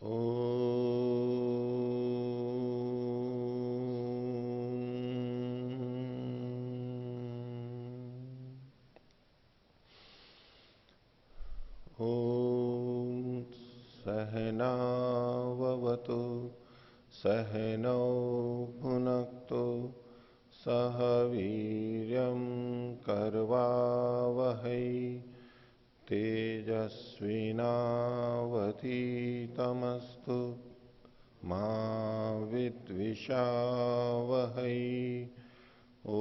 ओ सहनावतु सहनौ भुनक्तु सह वीर्यं कर्वावहै तेजस्विनावधीतमस्तु मा विद्विषावहै। ओ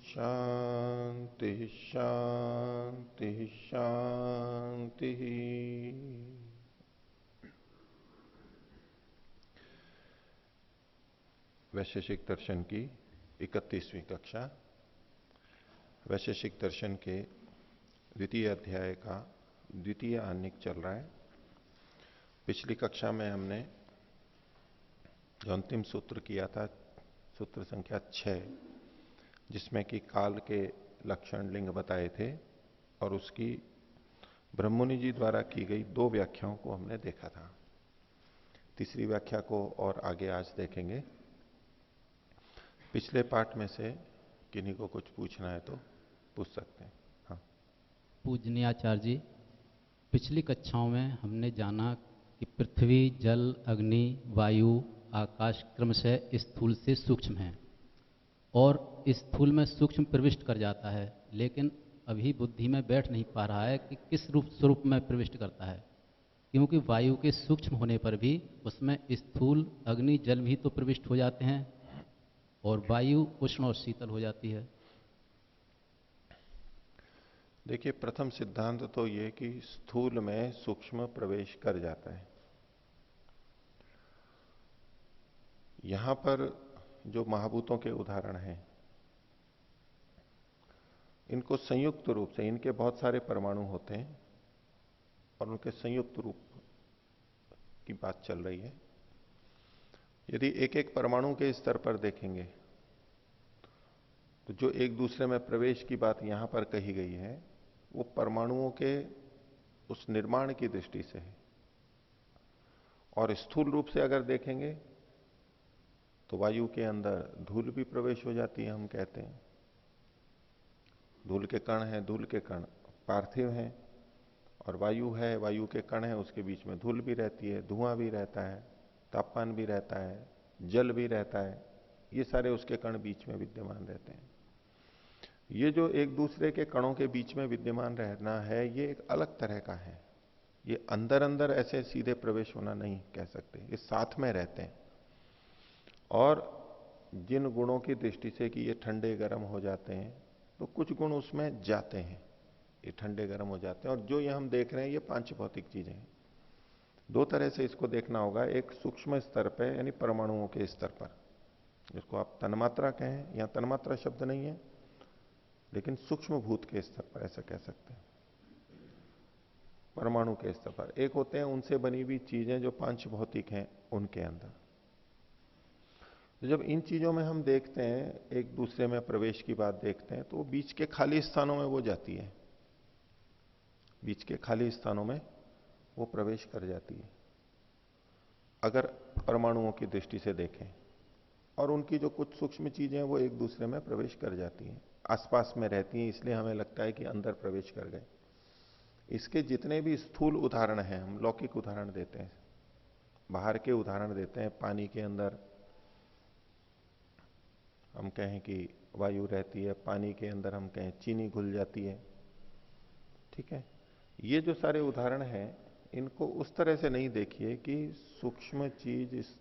शांति शांति शांति। वैशेषिक दर्शन की 31वीं कक्षा, वैशेषिक दर्शन के द्वितीय अध्याय का द्वितीय आनिक चल रहा है। पिछली कक्षा में हमने जो अंतिम सूत्र किया था, सूत्र संख्या 6, जिसमें कि काल के लक्षण लिंग बताए थे और उसकी ब्रह्ममुनि जी द्वारा की गई 2 व्याख्याओं को हमने देखा था। तीसरी व्याख्या को और आगे आज देखेंगे। पिछले पाठ में से किन्हीं को कुछ पूछना है तो पूछ सकते हैं। हाँ, पूजनीय आचार्य जी, पिछली कक्षाओं में हमने जाना कि पृथ्वी, जल, अग्नि, वायु, आकाश क्रमशः स्थूल से सूक्ष्म है और स्थूल में सूक्ष्म प्रविष्ट कर जाता है, लेकिन अभी बुद्धि में बैठ नहीं पा रहा है कि किस रूप स्वरूप में प्रविष्ट करता है, क्योंकि वायु के सूक्ष्म होने पर भी उसमें स्थूल, अग्नि, जल भी तो प्रविष्ट हो जाते हैं और वायु उष्ण और शीतल हो जाती है। देखिए, प्रथम सिद्धांत तो ये कि स्थूल में सूक्ष्म प्रवेश कर जाता है। यहां पर जो महाभूतों के उदाहरण हैं, इनको संयुक्त रूप से, इनके बहुत सारे परमाणु होते हैं और उनके संयुक्त रूप की बात चल रही है। यदि एक एक परमाणु के स्तर पर देखेंगे तो जो एक दूसरे में प्रवेश की बात यहां पर कही गई है, वो परमाणुओं के उस निर्माण की दृष्टि से है। और स्थूल रूप से अगर देखेंगे तो वायु के अंदर धूल भी प्रवेश हो जाती है। हम कहते हैं धूल के कण हैं, धूल के कण पार्थिव हैं, और वायु है, वायु के कण है, उसके बीच में धूल भी रहती है, धुआं भी रहता है, तापमान भी रहता है, जल भी रहता है। ये सारे उसके कण बीच में विद्यमान रहते हैं। ये जो एक दूसरे के कणों के बीच में विद्यमान रहना है, ये एक अलग तरह का है। ये अंदर अंदर ऐसे सीधे प्रवेश होना नहीं कह सकते, ये साथ में रहते हैं। और जिन गुणों की दृष्टि से कि ये ठंडे गर्म हो जाते हैं, तो कुछ गुण उसमें जाते हैं, ये ठंडे गर्म हो जाते हैं। और जो ये हम देख रहे हैं, ये पांच भौतिक चीजें हैं। 2 तरह से इसको देखना होगा। एक सूक्ष्म स्तर पर, यानी परमाणुओं के स्तर पर, जिसको आप तन्मात्रा कहें, यहां तन्मात्रा शब्द नहीं है, लेकिन सूक्ष्म भूत के स्तर पर ऐसा कह सकते हैं। परमाणु के स्तर पर एक होते हैं उनसे बनी हुई चीजें जो पांच भौतिक हैं, उनके अंदर। तो जब इन चीजों में हम देखते हैं, एक दूसरे में प्रवेश की बात देखते हैं, तो बीच के खाली स्थानों में वो जाती है, बीच के खाली स्थानों में वो प्रवेश कर जाती है अगर परमाणुओं की दृष्टि से देखें। और उनकी जो कुछ सूक्ष्म चीजें हैं वो एक दूसरे में प्रवेश कर जाती हैं, आसपास में रहती हैं, इसलिए हमें लगता है कि अंदर प्रवेश कर गए। इसके जितने भी स्थूल उदाहरण हैं, हम लौकिक उदाहरण देते हैं, बाहर के उदाहरण देते हैं। पानी के अंदर हम कहें कि वायु रहती है, पानी के अंदर हम कहें चीनी घुल जाती है, ठीक है। ये जो सारे उदाहरण हैं, इनको उस तरह से नहीं देखिए कि सूक्ष्म चीज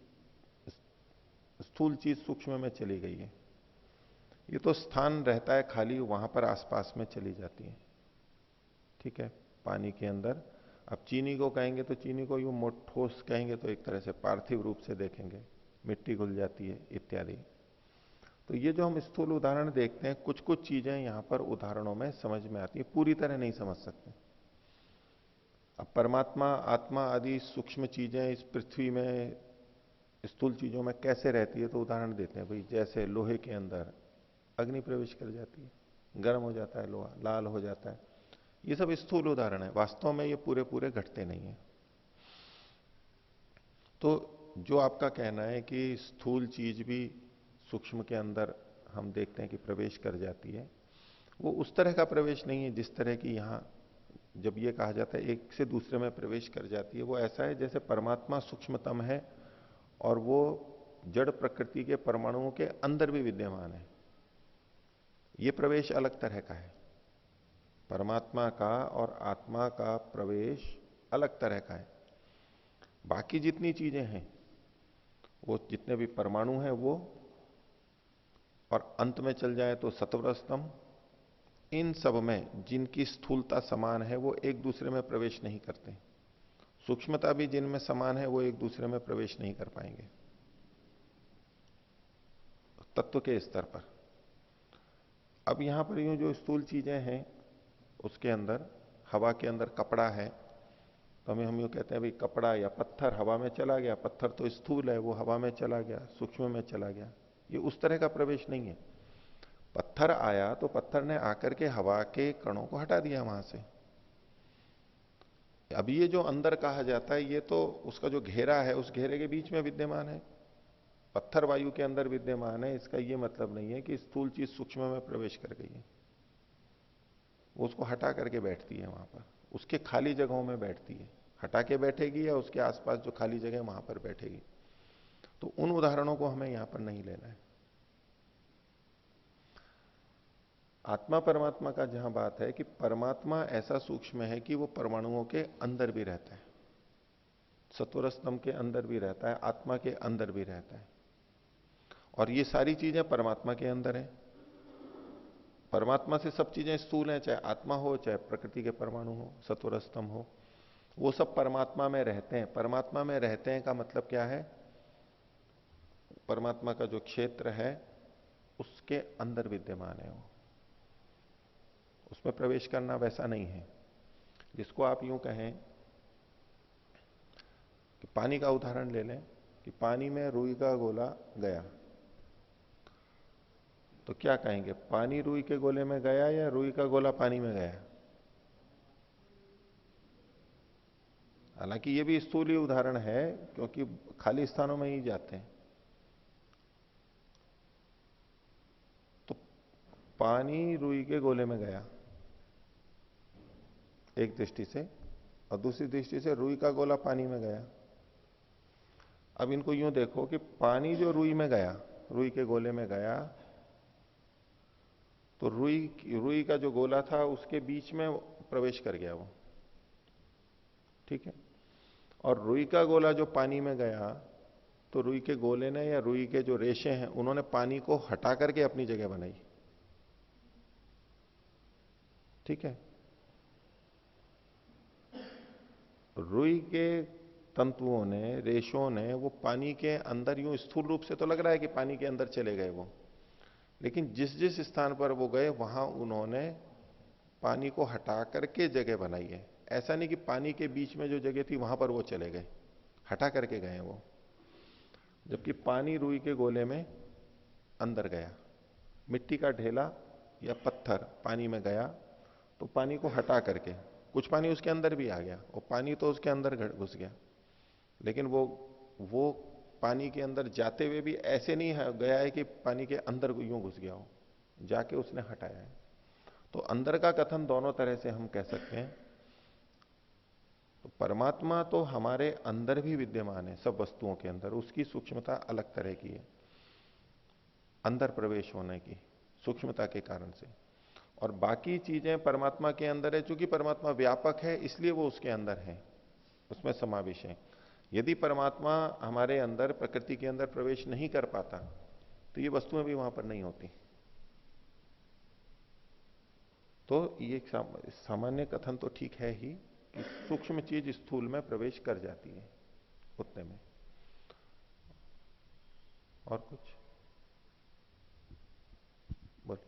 स्थूल चीज सूक्ष्म में चली गई है। ये तो स्थान रहता है खाली, वहां पर आसपास में चली जाती है, ठीक है। पानी के अंदर अब चीनी को कहेंगे तो चीनी को यूं ठोस कहेंगे तो एक तरह से पार्थिव रूप से देखेंगे, मिट्टी घुल जाती है इत्यादि। तो ये जो हम स्थूल उदाहरण देखते हैं, कुछ कुछ चीजें यहां पर उदाहरणों में समझ में आती है, पूरी तरह नहीं समझ सकते। अब परमात्मा, आत्मा आदि सूक्ष्म चीजें इस पृथ्वी में स्थूल चीजों में कैसे रहती है, तो उदाहरण देते हैं। भाई जैसे लोहे के अंदर अग्नि प्रवेश कर जाती है, गर्म हो जाता है लोहा, लाल हो जाता है। ये सब स्थूल उदाहरण है, वास्तव में ये पूरे पूरे घटते नहीं है। तो जो आपका कहना है कि स्थूल चीज भी सूक्ष्म के अंदर हम देखते हैं कि प्रवेश कर जाती है, वो उस तरह का प्रवेश नहीं है जिस तरह की यहां जब ये कहा जाता है एक से दूसरे में प्रवेश कर जाती है। वो ऐसा है जैसे परमात्मा सूक्ष्मतम है और वो जड़ प्रकृति के परमाणुओं के अंदर भी विद्यमान है। ये प्रवेश अलग तरह का है। परमात्मा का और आत्मा का प्रवेश अलग तरह का है। बाकी जितनी चीजें हैं, वो जितने भी परमाणु हैं वो, और अंत में चल जाए तो सत्वर स्तंभ, इन सब में जिनकी स्थूलता समान है वो एक दूसरे में प्रवेश नहीं करते। सूक्ष्मता भी जिनमें समान है वो एक दूसरे में प्रवेश नहीं कर पाएंगे तत्व के स्तर पर। अब यहां पर यूं जो स्थूल चीजें हैं उसके अंदर, हवा के अंदर कपड़ा है, तो हम यूं कहते हैं भाई कपड़ा या पत्थर हवा में चला गया, पत्थर तो स्थूल है वो हवा में चला गया, सूक्ष्म में चला गया। ये उस तरह का प्रवेश नहीं है। पत्थर आया तो पत्थर ने आकर के हवा के कणों को हटा दिया वहां से। अब ये जो अंदर कहा जाता है ये तो उसका जो घेरा है उस घेरे के बीच में विद्यमान है। पत्थर वायु के अंदर विद्यमान है, इसका ये मतलब नहीं है कि स्थूल चीज सूक्ष्म में प्रवेश कर गई है। वो उसको हटा करके बैठती है वहां पर, उसके खाली जगहों में बैठती है। हटा के बैठेगी या उसके आसपास जो खाली जगह है वहां पर बैठेगी। तो उन उदाहरणों को हमें यहां पर नहीं लेना है। आत्मा परमात्मा का जहां बात है कि परमात्मा ऐसा सूक्ष्म है कि वो परमाणुओं के अंदर भी रहता है, सत्वर स्तंभ के अंदर भी रहता है, आत्मा के अंदर भी रहता है। और ये सारी चीजें परमात्मा के अंदर है। परमात्मा से सब चीजें स्थूल हैं, चाहे आत्मा हो, चाहे प्रकृति के परमाणु हो, सत्वर स्तंभ हो, वो सब परमात्मा में रहते हैं। परमात्मा में रहते हैं का मतलब क्या है? परमात्मा का जो क्षेत्र है उसके अंदर विद्यमान है वो, उसमें प्रवेश करना वैसा नहीं है। जिसको आप यूं कहें कि पानी का उदाहरण ले लें कि पानी में रुई का गोला गया, तो क्या कहेंगे, पानी रुई के गोले में गया या रुई का गोला पानी में गया? हालांकि ये भी स्थूल ही उदाहरण है क्योंकि खाली स्थानों में ही जाते हैं। तो पानी रुई के गोले में गया एक दृष्टि से, और दूसरी दृष्टि से रुई का गोला पानी में गया। अब इनको यूं देखो कि पानी जो रुई में गया, रुई के गोले में गया, तो रुई का जो गोला था उसके बीच में प्रवेश कर गया वो, ठीक है। और रुई का गोला जो पानी में गया, तो रुई के गोले ने या रुई के जो रेशे हैं उन्होंने पानी को हटा करके अपनी जगह बनाई, ठीक है। रुई के तंतुओं ने, रेशों ने वो पानी के अंदर, यूं स्थूल रूप से तो लग रहा है कि पानी के अंदर चले गए वो, लेकिन जिस जिस स्थान पर वो गए वहां उन्होंने पानी को हटा करके जगह बनाई है। ऐसा नहीं कि पानी के बीच में जो जगह थी वहां पर वो चले गए, हटा करके गए वो। जबकि पानी रुई के गोले में अंदर गया, मिट्टी का ढेला या पत्थर पानी में गया तो पानी को हटा करके, कुछ पानी उसके अंदर भी आ गया और पानी तो उसके अंदर घुस गया, लेकिन वो पानी के अंदर जाते हुए भी ऐसे नहीं है गया है कि पानी के अंदर यूं घुस गया हो, जाके उसने हटाया है। तो अंदर का कथन दोनों तरह से हम कह सकते हैं। तो परमात्मा तो हमारे अंदर भी विद्यमान है, सब वस्तुओं के अंदर, उसकी सूक्ष्मता अलग तरह की है, अंदर प्रवेश होने की सूक्ष्मता के कारण से। और बाकी चीजें परमात्मा के अंदर है, चूंकि परमात्मा व्यापक है इसलिए वो उसके अंदर है, उसमें समावेश है। यदि परमात्मा हमारे अंदर, प्रकृति के अंदर प्रवेश नहीं कर पाता तो ये वस्तुएं भी वहां पर नहीं होती। तो ये सामान्य कथन तो ठीक है ही कि सूक्ष्म चीज स्थूल में प्रवेश कर जाती है उतने में। और कुछ बोल।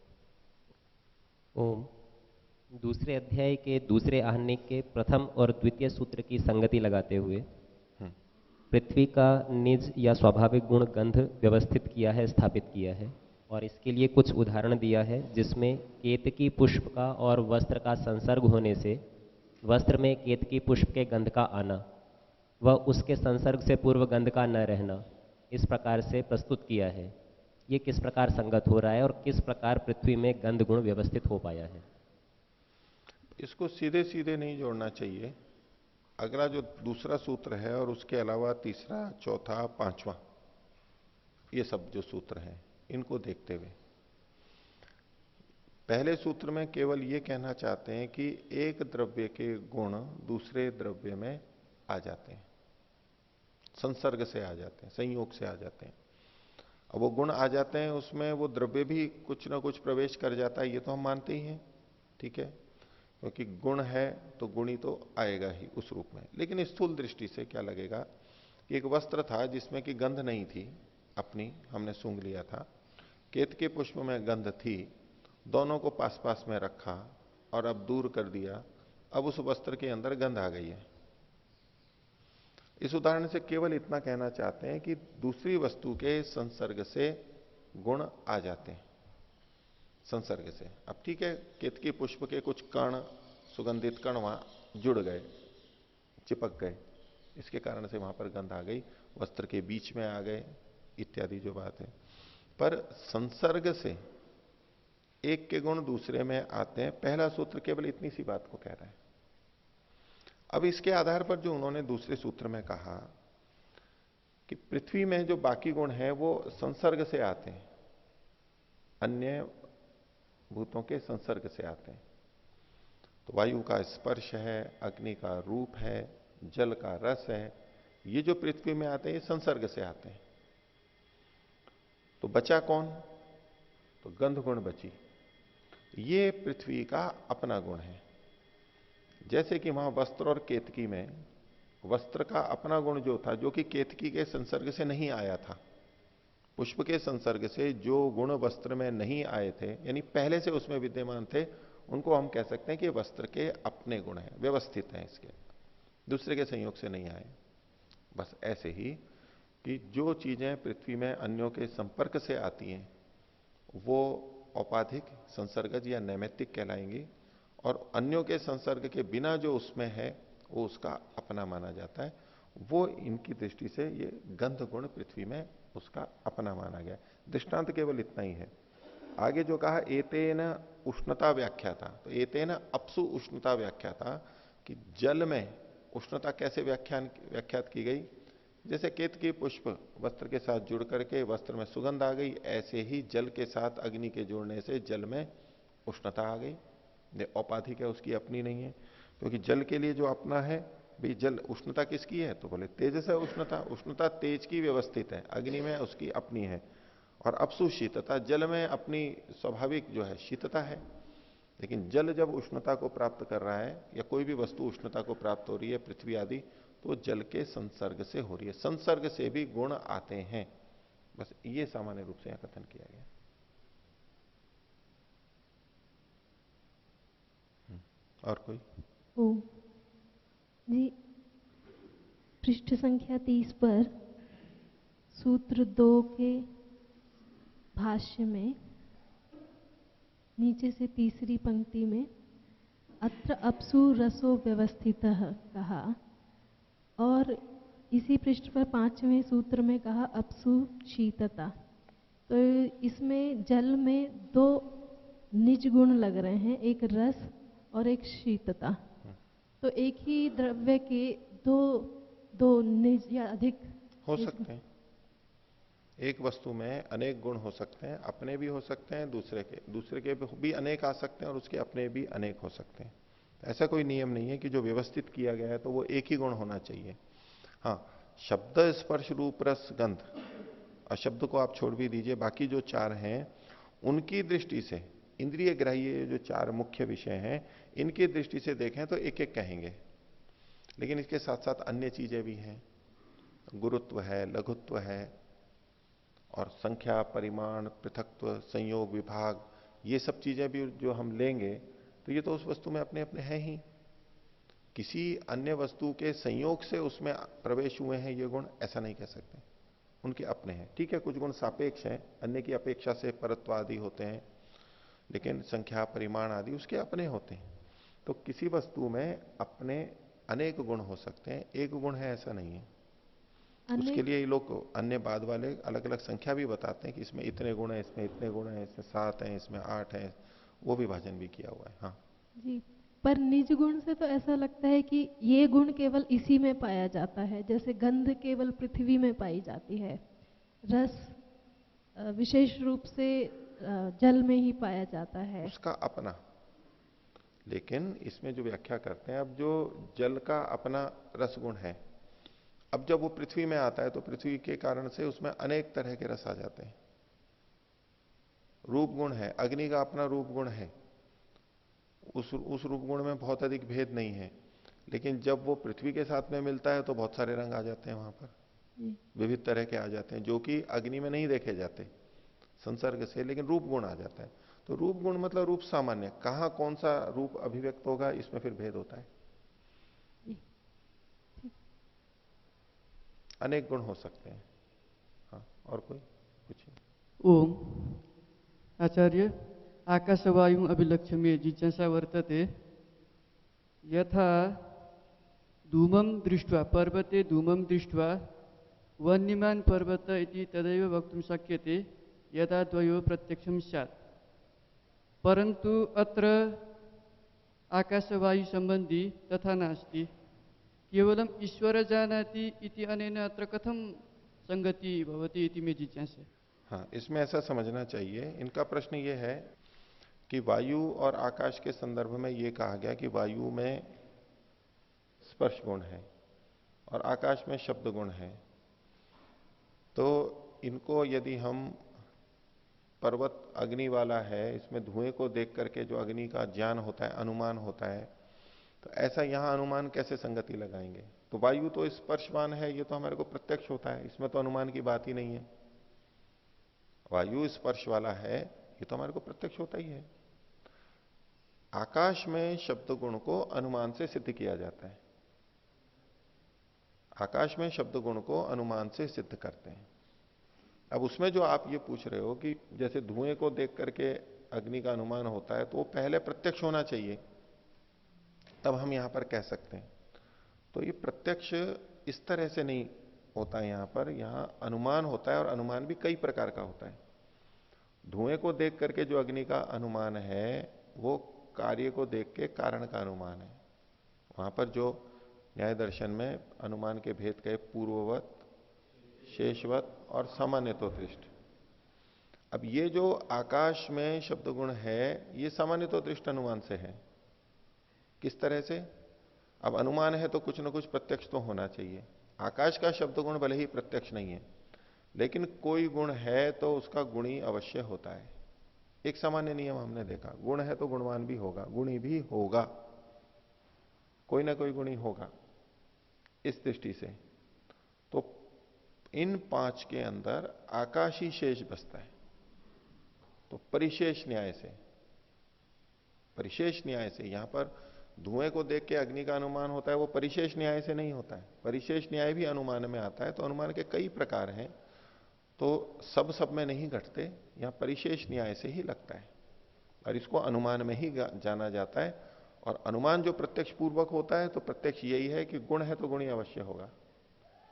ओम। दूसरे अध्याय के दूसरे आहनिक के प्रथम और द्वितीय सूत्र की संगति लगाते हुए पृथ्वी का निज या स्वाभाविक गुण गंध व्यवस्थित किया है, स्थापित किया है, और इसके लिए कुछ उदाहरण दिया है जिसमें केतकी पुष्प का और वस्त्र का संसर्ग होने से वस्त्र में केतकी पुष्प के गंध का आना, व उसके संसर्ग से पूर्व गंध का न रहना, इस प्रकार से प्रस्तुत किया है। ये किस प्रकार संगत हो रहा है और किस प्रकार पृथ्वी में गंध गुण व्यवस्थित हो पाया है? इसको सीधे सीधे नहीं जोड़ना चाहिए। अगला जो दूसरा सूत्र है और उसके अलावा तीसरा, चौथा, पांचवा, ये सब जो सूत्र हैं इनको देखते हुए पहले सूत्र में केवल ये कहना चाहते हैं कि एक द्रव्य के गुण दूसरे द्रव्य में आ जाते हैं, संसर्ग से आ जाते हैं, संयोग से आ जाते हैं। अब वो गुण आ जाते हैं, उसमें वो द्रव्य भी कुछ ना कुछ प्रवेश कर जाता है, ये तो हम मानते ही हैं, ठीक है, क्योंकि गुण है तो गुणी तो आएगा ही उस रूप में। लेकिन स्थूल दृष्टि से क्या लगेगा कि एक वस्त्र था जिसमें कि गंध नहीं थी, अपनी हमने सूंघ लिया था, केतकी पुष्प में गंध थी, दोनों को पास पास में रखा और अब दूर कर दिया, अब उस वस्त्र के अंदर गंध आ गई है। इस उदाहरण से केवल इतना कहना चाहते हैं कि दूसरी वस्तु के संसर्ग से गुण आ जाते हैं, संसर्ग से। अब ठीक है, केतकी पुष्प के कुछ कण, सुगंधित कण वहां जुड़ गए, चिपक गए, इसके कारण से वहां पर गंध आ गई, वस्त्र के बीच में आ गए इत्यादि जो बात है। पर संसर्ग से एक के गुण दूसरे में आते हैं, पहला सूत्र केवल इतनी सी बात को कह रहा है। अब इसके आधार पर जो उन्होंने दूसरे सूत्र में कहा कि पृथ्वी में जो बाकी गुण हैं वो संसर्ग से आते हैं, अन्य भूतों के संसर्ग से आते हैं। तो वायु का स्पर्श है, अग्नि का रूप है, जल का रस है, ये जो पृथ्वी में आते हैं ये संसर्ग से आते हैं। तो बचा कौन? तो गंध गुण बची, ये पृथ्वी का अपना गुण है। जैसे कि वहां वस्त्र और केतकी में वस्त्र का अपना गुण जो था, जो कि केतकी के संसर्ग से नहीं आया था, पुष्प के संसर्ग से जो गुण वस्त्र में नहीं आए थे, यानी पहले से उसमें विद्यमान थे, उनको हम कह सकते हैं कि वस्त्र के अपने गुण हैं, व्यवस्थित हैं, इसके दूसरे के संयोग से नहीं आए। बस ऐसे ही कि जो चीजें पृथ्वी में अन्यों के संपर्क से आती हैं वो औपाधिक संसर्गज या नैमित्तिक कहलाएंगी, और अन्यों के संसर्ग के बिना जो उसमें है वो उसका अपना माना जाता है। वो इनकी दृष्टि से ये गंध गुण पृथ्वी में उसका अपना माना गया। दृष्टांत केवल इतना ही है। आगे जो कहा एतेन उष्णता व्याख्या था, तो एतेन अपसु उष्णता व्याख्या था कि जल में उष्णता कैसे व्याख्यात की गई। जैसे केतकी पुष्प वस्त्र के साथ जुड़ करके वस्त्र में सुगंध आ गई, ऐसे ही जल के साथ अग्नि के जुड़ने से जल में उष्णता आ गई। ये औपाधिक है, उसकी अपनी नहीं है, क्योंकि जल के लिए जो अपना है, भाई जल उष्णता किसकी है, तो बोले तेज से उष्णता, उष्णता तेज की व्यवस्थित है, अग्नि में उसकी अपनी है। और अपसु शीतता, जल में अपनी स्वाभाविक जो है शीतता है। लेकिन जल जब उष्णता को प्राप्त कर रहा है या कोई भी वस्तु उष्णता को प्राप्त हो रही है, पृथ्वी आदि, तो जल के संसर्ग से हो रही है, संसर्ग से भी गुण आते हैं। बस ये सामान्य रूप से यहां कथन किया गया। और कोई? ओ जी, पृष्ठ संख्या 30 पर सूत्र 2 के भाष्य में नीचे से तीसरी पंक्ति में अत्र अपसु रसो व्यवस्थितः कहा, और इसी पृष्ठ पर 5वें सूत्र में कहा अपसु शीतता। तो इसमें जल में दो निज गुण लग रहे हैं, एक रस और एक शीतता। तो एक ही द्रव्य के दो निज या अधिक हो सकते हैं। एक वस्तु में अनेक गुण हो सकते हैं, अपने भी हो सकते हैं, दूसरे के भी अनेक आ सकते हैं और उसके अपने भी अनेक हो सकते हैं। ऐसा कोई नियम नहीं है कि जो व्यवस्थित किया गया है तो वो एक ही गुण होना चाहिए। हाँ, शब्द स्पर्श रूप रस गंध, और शब्द को आप छोड़ भी दीजिए, बाकी जो चार हैं उनकी दृष्टि से, इंद्रिय ग्राह्य जो चार मुख्य विषय हैं, इनकी दृष्टि से देखें तो एक एक कहेंगे। लेकिन इसके साथ साथ अन्य चीजें भी हैं, गुरुत्व है, लघुत्व है, और संख्या, परिमाण, पृथकत्व, संयोग, विभाग, ये सब चीजें भी जो हम लेंगे तो ये तो उस वस्तु में अपने अपने हैं ही। किसी अन्य वस्तु के संयोग से उसमें प्रवेश हुए हैं ये गुण, ऐसा नहीं कह सकते, उनके अपने हैं। ठीक है, कुछ गुण सापेक्ष हैं, अन्य की अपेक्षा से परत्व आदि होते हैं, लेकिन संख्या, परिमाण आदि उसके अपने होते हैं। तो किसी वस्तु में अपने अनेक गुण हो सकते हैं, एक गुण है ऐसा नहीं है। उसके अनेक लिए ये लोग अन्य बाद वाले अलग अलग संख्या भी बताते हैं कि इसमें इतने गुण है, इसमें इतने गुण है, इसमें 7 है, इसमें 8 है, वो विभाजन भी किया हुआ है। हाँ जी, पर निज गुण से तो ऐसा लगता है कि ये गुण केवल इसी में पाया जाता है, जैसे गंध केवल पृथ्वी में पाई जाती है, रस विशेष रूप से जल में ही पाया जाता है। उसका अपना, लेकिन इसमें जो व्याख्या करते हैं, अब जो जल का अपना रस गुण है, अब जब वो पृथ्वी में आता है तो पृथ्वी के कारण से उसमें अनेक तरह के रस आ जाते हैं। रूप गुण है, अग्नि का अपना रूप गुण है, उस रूप गुण में बहुत अधिक भेद नहीं है, लेकिन जब वो पृथ्वी के साथ में मिलता है तो बहुत सारे रंग आ जाते हैं वहां पर, विविध तरह के आ जाते हैं, जो कि अग्नि में नहीं देखे जाते संसर्ग से, लेकिन रूप गुण आ जाता है। तो रूप गुण मतलब रूप सामान्य, कहां कौन सा रूप अभिव्यक्त होगा इसमें फिर भेद होता है। अनेक गुण हो सकते हैं। हाँ, और कोई पूछिए। ओम आचार्य, आकाशवायु अभिलक्ष्य जिज्ञासा वर्तते, यथा धूमं दृष्ट्वा पर्वते धूमं दृष्ट्वा वन्यमान पर्वत इति तदैव वक्तुं शक्यते यदा द्वयो प्रत्यक्षं स्यात्, परन्तु अत्र आकाशवायु संबंधी तथा नास्ति, केवलम ईश्वर जानाति इति अनेन अत्र कथं संगति भवति इति मे जिज्ञासा। हाँ, इसमें ऐसा समझना चाहिए, इनका प्रश्न ये है कि वायु और आकाश के संदर्भ में ये कहा गया कि वायु में स्पर्श गुण है और आकाश में शब्द गुण है, तो इनको यदि हम पर्वत अग्नि वाला है, इसमें धुएं को देख करके जो अग्नि का ज्ञान होता है, अनुमान होता है, तो ऐसा यहां अनुमान कैसे संगति लगाएंगे? तो वायु तो स्पर्शवान है, ये तो हमारे को प्रत्यक्ष होता है, इसमें तो अनुमान की बात ही नहीं है। वायु स्पर्श वाला है, ये तो हमारे को प्रत्यक्ष होता ही है। आकाश में शब्द गुण को अनुमान से सिद्ध किया जाता है, आकाश में शब्द गुण को अनुमान से सिद्ध करते हैं। अब उसमें जो आप ये पूछ रहे हो कि जैसे धुएं को देख करके अग्नि का अनुमान होता है, तो वो पहले प्रत्यक्ष होना चाहिए, तब हम यहां पर कह सकते हैं। तो ये प्रत्यक्ष इस तरह से नहीं होता है, यहां पर यहां अनुमान होता है, और अनुमान भी कई प्रकार का होता है। धुएं को देख करके जो अग्नि का अनुमान है, वो कार्य को देख के कारण का अनुमान है। वहां पर जो न्याय दर्शन में अनुमान के भेद कहे, पूर्ववत, शेषवत और सामान्यतो दृष्ट। अब ये जो आकाश में शब्द गुण है, ये सामान्यतो दृष्ट अनुमान से है। किस तरह से? अब अनुमान है तो कुछ ना कुछ प्रत्यक्ष तो होना चाहिए। आकाश का शब्द गुण भले ही प्रत्यक्ष नहीं है, लेकिन कोई गुण है तो उसका गुणी अवश्य होता है। एक सामान्य नियम हमने देखा, गुण है तो गुणवान भी होगा, गुणी भी होगा, कोई ना कोई गुणी होगा। इस दृष्टि से तो इन 5 के अंदर आकाश ही शेष बसता है। तो परिशेष न्याय से यहां पर धुएं को देख के अग्नि का अनुमान होता है, वो परिशेष न्याय से नहीं होता है। परिशेष न्याय भी अनुमान में आता है। तो अनुमान के कई प्रकार हैं, तो सब में नहीं घटते, यहां परिशेष न्याय से ही लगता है, और इसको अनुमान में ही जाना जाता है। और अनुमान जो प्रत्यक्ष पूर्वक होता है, तो प्रत्यक्ष यही है कि गुण है तो गुणी अवश्य होगा।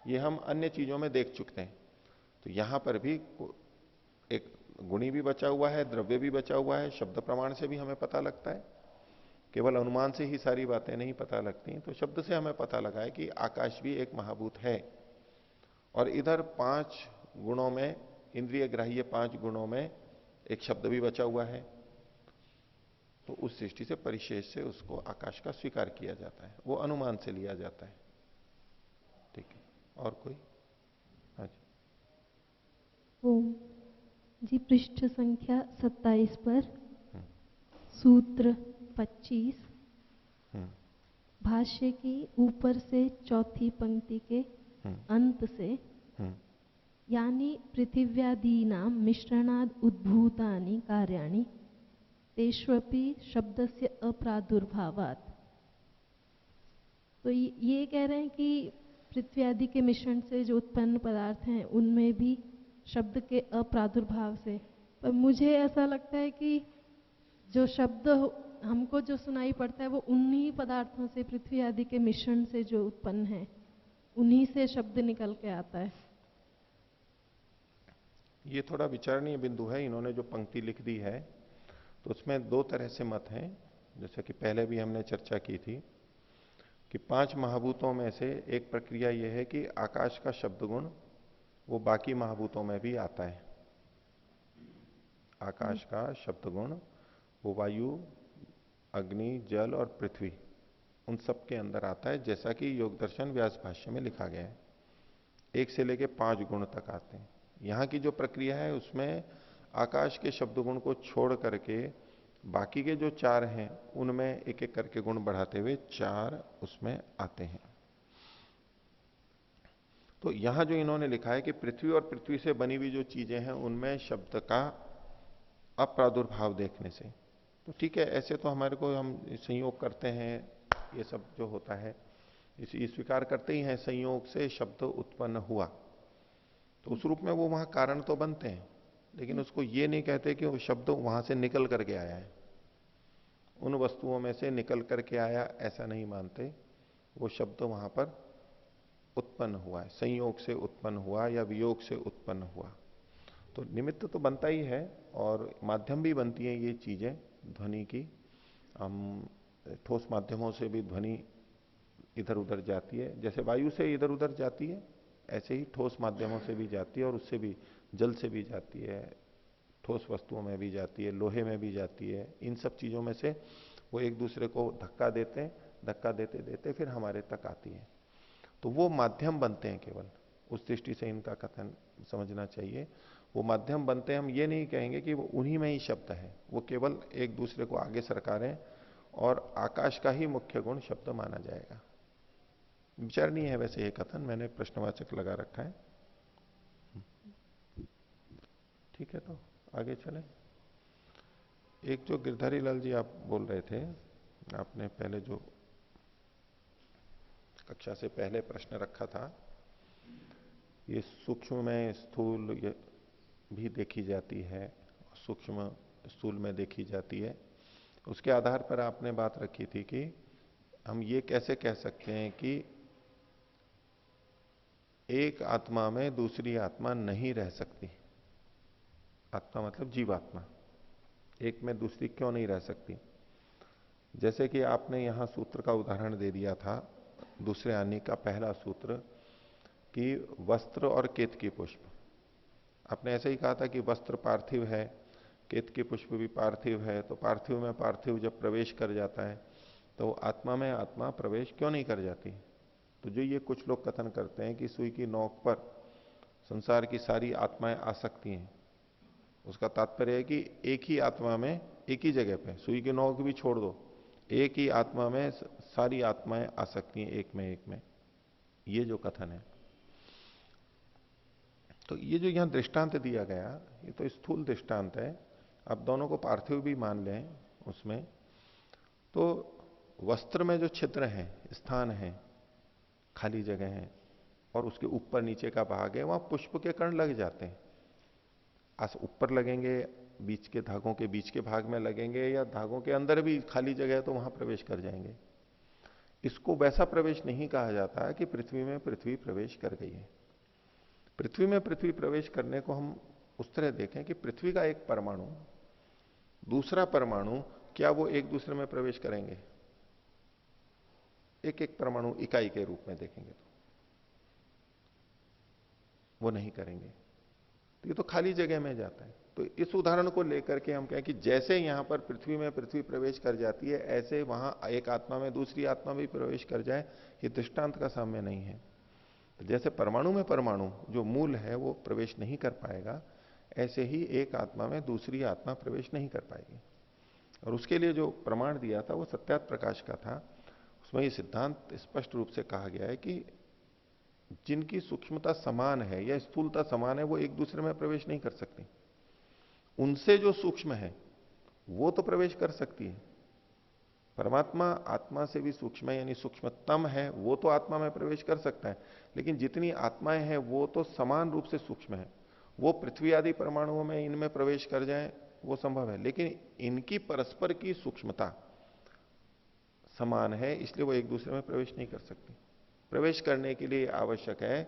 ये हम अन्य चीजों में देख चुके हैं। तो यहां पर भी एक गुणी भी बचा हुआ है, द्रव्य भी बचा हुआ है, शब्द प्रमाण से भी हमें पता लगता है। केवल अनुमान से ही सारी बातें नहीं पता लगती, तो शब्द से हमें पता लगा है कि आकाश भी एक महाभूत है। और इधर 5 गुणों में, इंद्रिय ग्राह्य 5 गुणों में एक शब्द भी बचा हुआ है। तो उस दृष्टि से परिशेष से उसको आकाश का स्वीकार किया जाता है, वो अनुमान से लिया जाता है। ठीक है, और कोई? हाँ जी। ओम जी, पृष्ठ संख्या 27 पर सूत्र 25 भाष्य की ऊपर से चौथी पंक्ति के अंत से, यानी पृथिव्यादीनां मिश्रणाद उद्भूतानि कार्याणि तेष्वपि शब्दस्य अप्रादुर्भावात्। तो ये कह रहे हैं कि पृथ्वी आदि के मिश्रण से जो उत्पन्न पदार्थ हैं, उनमें भी शब्द के अप्रादुर्भाव से। पर मुझे ऐसा लगता है कि जो शब्द हमको जो सुनाई पड़ता है वो उन्हीं पदार्थों से, पृथ्वी आदि के मिश्रण से जो उत्पन्न है, उन्हीं से शब्द निकल के आता है। ये थोड़ा विचारणीय बिंदु है। इन्होंने जो पंक्ति लिख दी है तो उसमें दो तरह से मत हैं। जैसे कि पहले भी हमने चर्चा की थी कि 5 महाभूतों में से एक प्रक्रिया यह है कि आकाश का शब्द गुण वो बाकी महाभूतों में भी आता है। आकाश का शब्द गुण वो वायु, अग्नि, जल और पृथ्वी उन सब के अंदर आता है, जैसा कि योग दर्शन व्यास भाष्य में लिखा गया है। 1 से लेके 5 गुण तक आते हैं। यहां की जो प्रक्रिया है उसमें आकाश के शब्द गुण को छोड़ करके बाकी के जो 4 हैं उनमें एक एक करके गुण बढ़ाते हुए 4 उसमें आते हैं। तो यहां जो इन्होंने लिखा है कि पृथ्वी और पृथ्वी से बनी हुई जो चीजें हैं उनमें शब्द का अप्रादुर्भाव देखने से, तो ठीक है, ऐसे तो हमारे को हम संयोग करते हैं, ये सब जो होता है इसे स्वीकार करते ही हैं, संयोग से शब्द उत्पन्न हुआ तो उस रूप में वो वहां कारण तो बनते हैं, लेकिन उसको ये नहीं कहते कि वो शब्द वहां से निकल करके आया है, उन वस्तुओं में से निकल करके आया, ऐसा नहीं मानते। वो शब्द वहां पर उत्पन्न हुआ है, संयोग से उत्पन्न हुआ या वियोग से उत्पन्न हुआ। तो निमित्त तो बनता ही है और माध्यम भी बनती है ये चीजें ध्वनि की। हम ठोस माध्यमों से भी ध्वनि इधर उधर जाती है, जैसे वायु से इधर उधर जाती है ऐसे ही ठोस माध्यमों से भी जाती है, और उससे भी जल से भी जाती है, ठोस वस्तुओं में भी जाती है, लोहे में भी जाती है। इन सब चीजों में से वो एक दूसरे को धक्का देते हैं, धक्का देते देते फिर हमारे तक आती है। तो वो माध्यम बनते हैं, केवल उस दृष्टि से इनका कथन समझना चाहिए। वो माध्यम बनते हैं, हम ये नहीं कहेंगे कि वो उन्हीं में ही शब्द है, वो केवल एक दूसरे को आगे सरका रहे हैं, और आकाश का ही मुख्य गुण शब्द माना जाएगा। विचारणीय है वैसे ये कथन, मैंने प्रश्नवाचक लगा रखा है। ठीक है, तो आगे चले। एक जो गिरधारी लाल जी आप बोल रहे थे, आपने पहले जो कक्षा से पहले प्रश्न रखा था, ये सूक्ष्म में स्थूल ये भी देखी जाती है, सूक्ष्म स्थूल में देखी जाती है। उसके आधार पर आपने बात रखी थी कि हम ये कैसे कह सकते हैं कि एक आत्मा में दूसरी आत्मा नहीं रह सकती। आत्मा मतलब जीवात्मा, एक में दूसरी क्यों नहीं रह सकती? जैसे कि आपने यहां सूत्र का उदाहरण दे दिया था, दूसरे आने का पहला सूत्र, कि वस्त्र और केतकी पुष्प। आपने ऐसे ही कहा था कि वस्त्र पार्थिव है, केतकी पुष्प भी पार्थिव है, तो पार्थिव में पार्थिव जब प्रवेश कर जाता है तो आत्मा में आत्मा प्रवेश क्यों नहीं कर जाती? तो जो ये कुछ लोग कथन करते हैं कि सुई की नोक पर संसार की सारी आत्माएं आ सकती हैं, उसका तात्पर्य है कि एक ही आत्मा में, एक ही जगह पे, सुई की नोक भी छोड़ दो, एक ही आत्मा में सारी आत्माएं आ सकती हैं, एक में एक में, ये जो कथन है। तो ये जो यहां दृष्टांत दिया गया, ये तो स्थूल दृष्टांत है। अब दोनों को पार्थिव भी मान लें उसमें, तो वस्त्र में जो छिद्र है, स्थान है, खाली जगह है, और उसके ऊपर नीचे का भाग है, वहां पुष्प के कण लग जाते हैं। ऊपर लगेंगे, बीच के धागों के बीच के भाग में लगेंगे, या धागों के अंदर भी खाली जगह है तो वहां प्रवेश कर जाएंगे। इसको वैसा प्रवेश नहीं कहा जाता कि पृथ्वी में पृथ्वी प्रवेश कर गई है। पृथ्वी में पृथ्वी प्रवेश करने को हम उस तरह देखें कि पृथ्वी का एक परमाणु, दूसरा परमाणु, क्या वो एक दूसरे में प्रवेश करेंगे? एक एक परमाणु इकाई के रूप में देखेंगे तो वो नहीं करेंगे। तो ये तो खाली जगह में जाता है। तो इस उदाहरण को लेकर के हम कहें कि जैसे यहां पर पृथ्वी में पृथ्वी प्रवेश कर जाती है, ऐसे वहां एक आत्मा में दूसरी आत्मा भी प्रवेश कर जाए, ये दृष्टांत का साम्य नहीं है। जैसे परमाणु में परमाणु जो मूल है वो प्रवेश नहीं कर पाएगा, ऐसे ही एक आत्मा में दूसरी आत्मा प्रवेश नहीं कर पाएगी। और उसके लिए जो प्रमाण दिया था वो सत्यात प्रकाश का था। उसमें ये सिद्धांत स्पष्ट रूप से कहा गया है कि जिनकी सूक्ष्मता समान है या स्थूलता समान है, वो एक दूसरे में प्रवेश नहीं कर सकती। उनसे जो सूक्ष्म है वो तो प्रवेश कर सकती है। परमात्मा आत्मा से भी सूक्ष्म है, यानी सूक्ष्मतम है, वो तो आत्मा में प्रवेश कर सकता है। लेकिन जितनी आत्माएं हैं वो तो समान रूप से सूक्ष्म है। वो पृथ्वी आदि परमाणुओं में इनमें प्रवेश कर जाए वो संभव है, लेकिन इनकी परस्पर की सूक्ष्मता, समान है, इसलिए वो एक दूसरे में प्रवेश नहीं कर सकती। प्रवेश करने के लिए आवश्यक है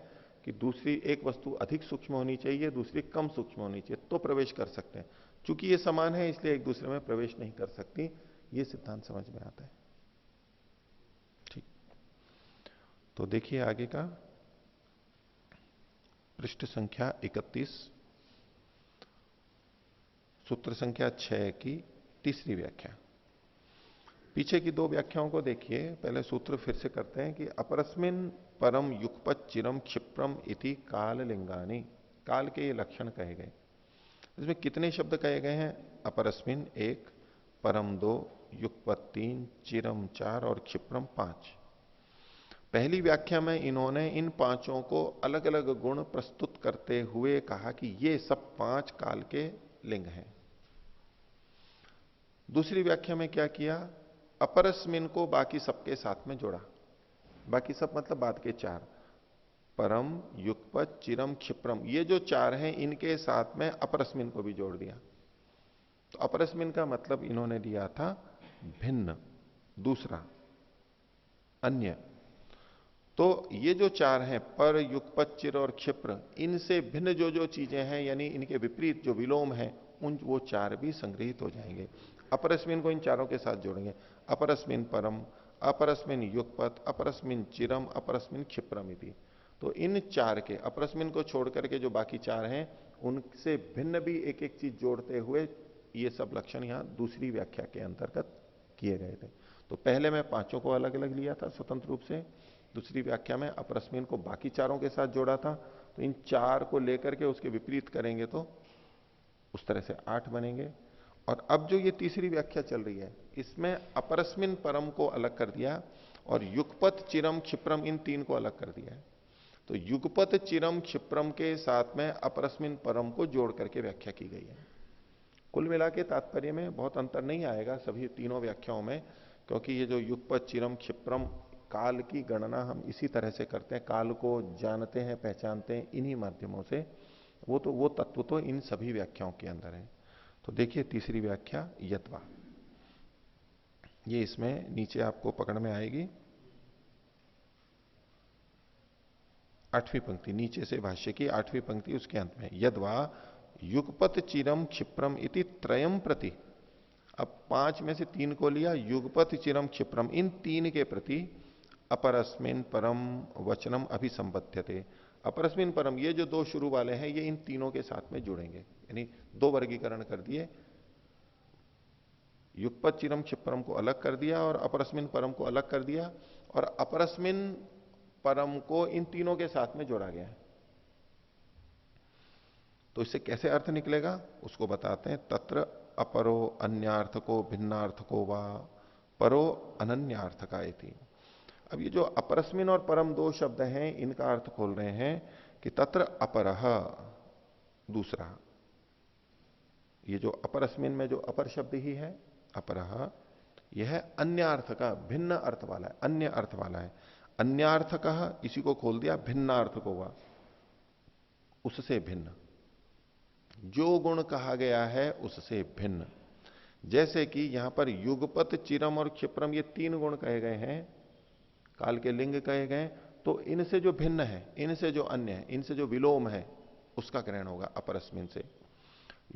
कि दूसरी एक वस्तु अधिक सूक्ष्म होनी चाहिए, दूसरी कम सूक्ष्म होनी चाहिए, तो प्रवेश कर सकते हैं। चूंकि ये समान है इसलिए एक दूसरे में प्रवेश नहीं कर सकती। ये सिद्धांत समझ में आता है। ठीक, तो देखिए आगे का पृष्ठ संख्या 31, सूत्र संख्या 6 की तीसरी व्याख्या। पीछे की दो व्याख्याओं को देखिए, पहले सूत्र फिर से करते हैं कि अपरस्मिन परम युगपत चिरम क्षिप्रम इति काल लिंगानी। काल के ये लक्षण कहे गए। इसमें कितने शब्द कहे गए हैं? अपरस्मिन 1, परम 2, युगपत 3, चिरम 4 और क्षिप्रम 5। पहली व्याख्या में इन्होंने इन पांचों को अलग अलग गुण प्रस्तुत करते हुए कहा कि ये सब 5 काल के लिंग हैं। दूसरी व्याख्या में क्या किया? अपरस्मिन को बाकी सबके साथ में जोड़ा। बाकी सब मतलब बाद के 4, परम, युगपत, चिरम, क्षिप्रम, ये जो 4 हैं इनके साथ में अपरस्मिन को भी जोड़ दिया। तो अपरस्मिन का मतलब इन्होंने दिया था भिन्न, दूसरा, अन्य। तो ये जो 4 हैं, पर, युगपत, चिर और क्षिप्र, इनसे भिन्न जो जो चीजें हैं, यानी इनके विपरीत जो विलोम है, उन वो 4 भी संग्रहित हो जाएंगे। अपरस्मिन को इन चारों के साथ जोड़ेंगे। अपरस्मिन परम, अपरस्मिन युगपत, अपरस्मिन चिरम, अपरस्मिन क्षिप्रम इति। तो इन 4 के, अपरस्मिन को छोड़ करके जो बाकी 4 हैं उनसे भिन्न भी एक एक चीज जोड़ते हुए ये सब लक्षण यहां दूसरी व्याख्या के अंतर्गत किए गए थे। तो पहले मैं 5 को अलग अलग लिया था स्वतंत्र रूप से, दूसरी व्याख्या में अपरस्मिन को बाकी 4 के साथ जोड़ा था। तो इन 4 को लेकर के उसके विपरीत करेंगे तो उस तरह से 8 बनेंगे। और अब जो ये तीसरी व्याख्या चल रही है, इसमें अपरस्मिन परम को अलग कर दिया और युगपत, चिरम, क्षिप्रम, इन 3 को अलग कर दिया है। तो युगपत, चिरम, क्षिप्रम के साथ में अपरस्मिन परम को जोड़ करके व्याख्या की गई है। कुल मिला के तात्पर्य में बहुत अंतर नहीं आएगा सभी तीनों व्याख्याओं में, क्योंकि ये जो युगपत, चिरम, क्षिप्रम, काल की गणना हम इसी तरह से करते हैं, काल को जानते हैं, पहचानते हैं इन्हीं माध्यमों से। वो तत्व तो इन सभी व्याख्याओं के अंदर है। तो देखिए तीसरी व्याख्या यत्वा, ये इसमें नीचे आपको पकड़ में आएगी, 8वीं पंक्ति, नीचे से भाष्य की 8वीं पंक्ति, उसके अंत में यद्वा युगपत, चिरम, क्षिप्रम इति त्रयम प्रति। अब 5 में से 3 को लिया, युगपत, चिरम, क्षिप्रम, इन 3 के प्रति अपरस्मिन परम वचनम अभिसंबध्यते। अपरस्मिन परम, ये जो 2 शुरू वाले हैं ये इन तीनों के साथ में जुड़ेंगे, यानी 2 वर्गीकरण कर दिए। युगपत, चिरम, क्षिप्रम को अलग कर दिया और अपरस्मिन परम को अलग कर दिया, और अपरस्मिन परम को इन तीनों के साथ में जोड़ा गया है। तो इससे कैसे अर्थ निकलेगा उसको बताते हैं। तत्र अपरो अन्यार्थको भिन्नार्थको वा परो अनन्यार्थका इति। अब ये जो अपरस्मिन और परम 2 शब्द हैं इनका अर्थ खोल रहे हैं कि तत्र अपरह, दूसरा, ये जो अपरस्मिन में जो अपर शब्द ही है अपरह, यह अन्य अर्थ का, भिन्न अर्थ वाला है, अन्य अर्थ वाला है। अन्यार्थ का, इसी को खोल दिया भिन्नार्थ को, हुआ उससे भिन्न, जो गुण कहा गया है उससे भिन्न। जैसे कि यहां पर युगपत, चिरम और क्षिप्रम, ये 3 गुण कहे गए हैं, काल के लिंग कहे गए, तो इनसे जो भिन्न है, इनसे जो अन्य है, इनसे जो विलोम है, उसका ग्रहण होगा अपरस्मिन से।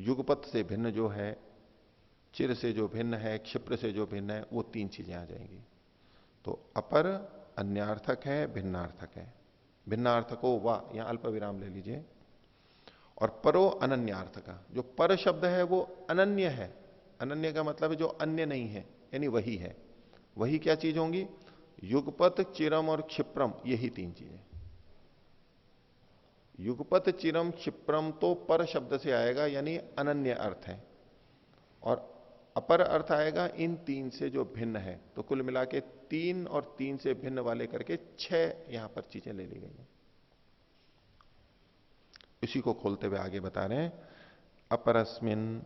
युगपत से भिन्न जो है, चिर से जो भिन्न है, क्षिप्र से जो भिन्न है, वो 3 चीजें आ जाएंगी। तो अपर अन्यार्थक है, भिन्नार्थक है। भिन्नार्थको वा, यहां अल्प विराम ले लीजिए। और परो अनन्यार्थ का, जो पर शब्द है वो अनन्य है। अनन्य का मतलब है जो अन्य नहीं है, यानी वही है। वही क्या चीज होंगी? युगपत, चिरम और क्षिप्रम, यही 3 चीजें। युगपत, चिरम, क्षिप्रम तो पर शब्द से आएगा, यानी अनन्य अर्थ है, और अपर अर्थ आएगा इन 3 से जो भिन्न है। तो कुल मिला के 3 और 3 से भिन्न वाले करके 6 यहां पर चीजें ले ली गई हैं। इसी को खोलते हुए आगे बता रहे हैं, अपरस्मिन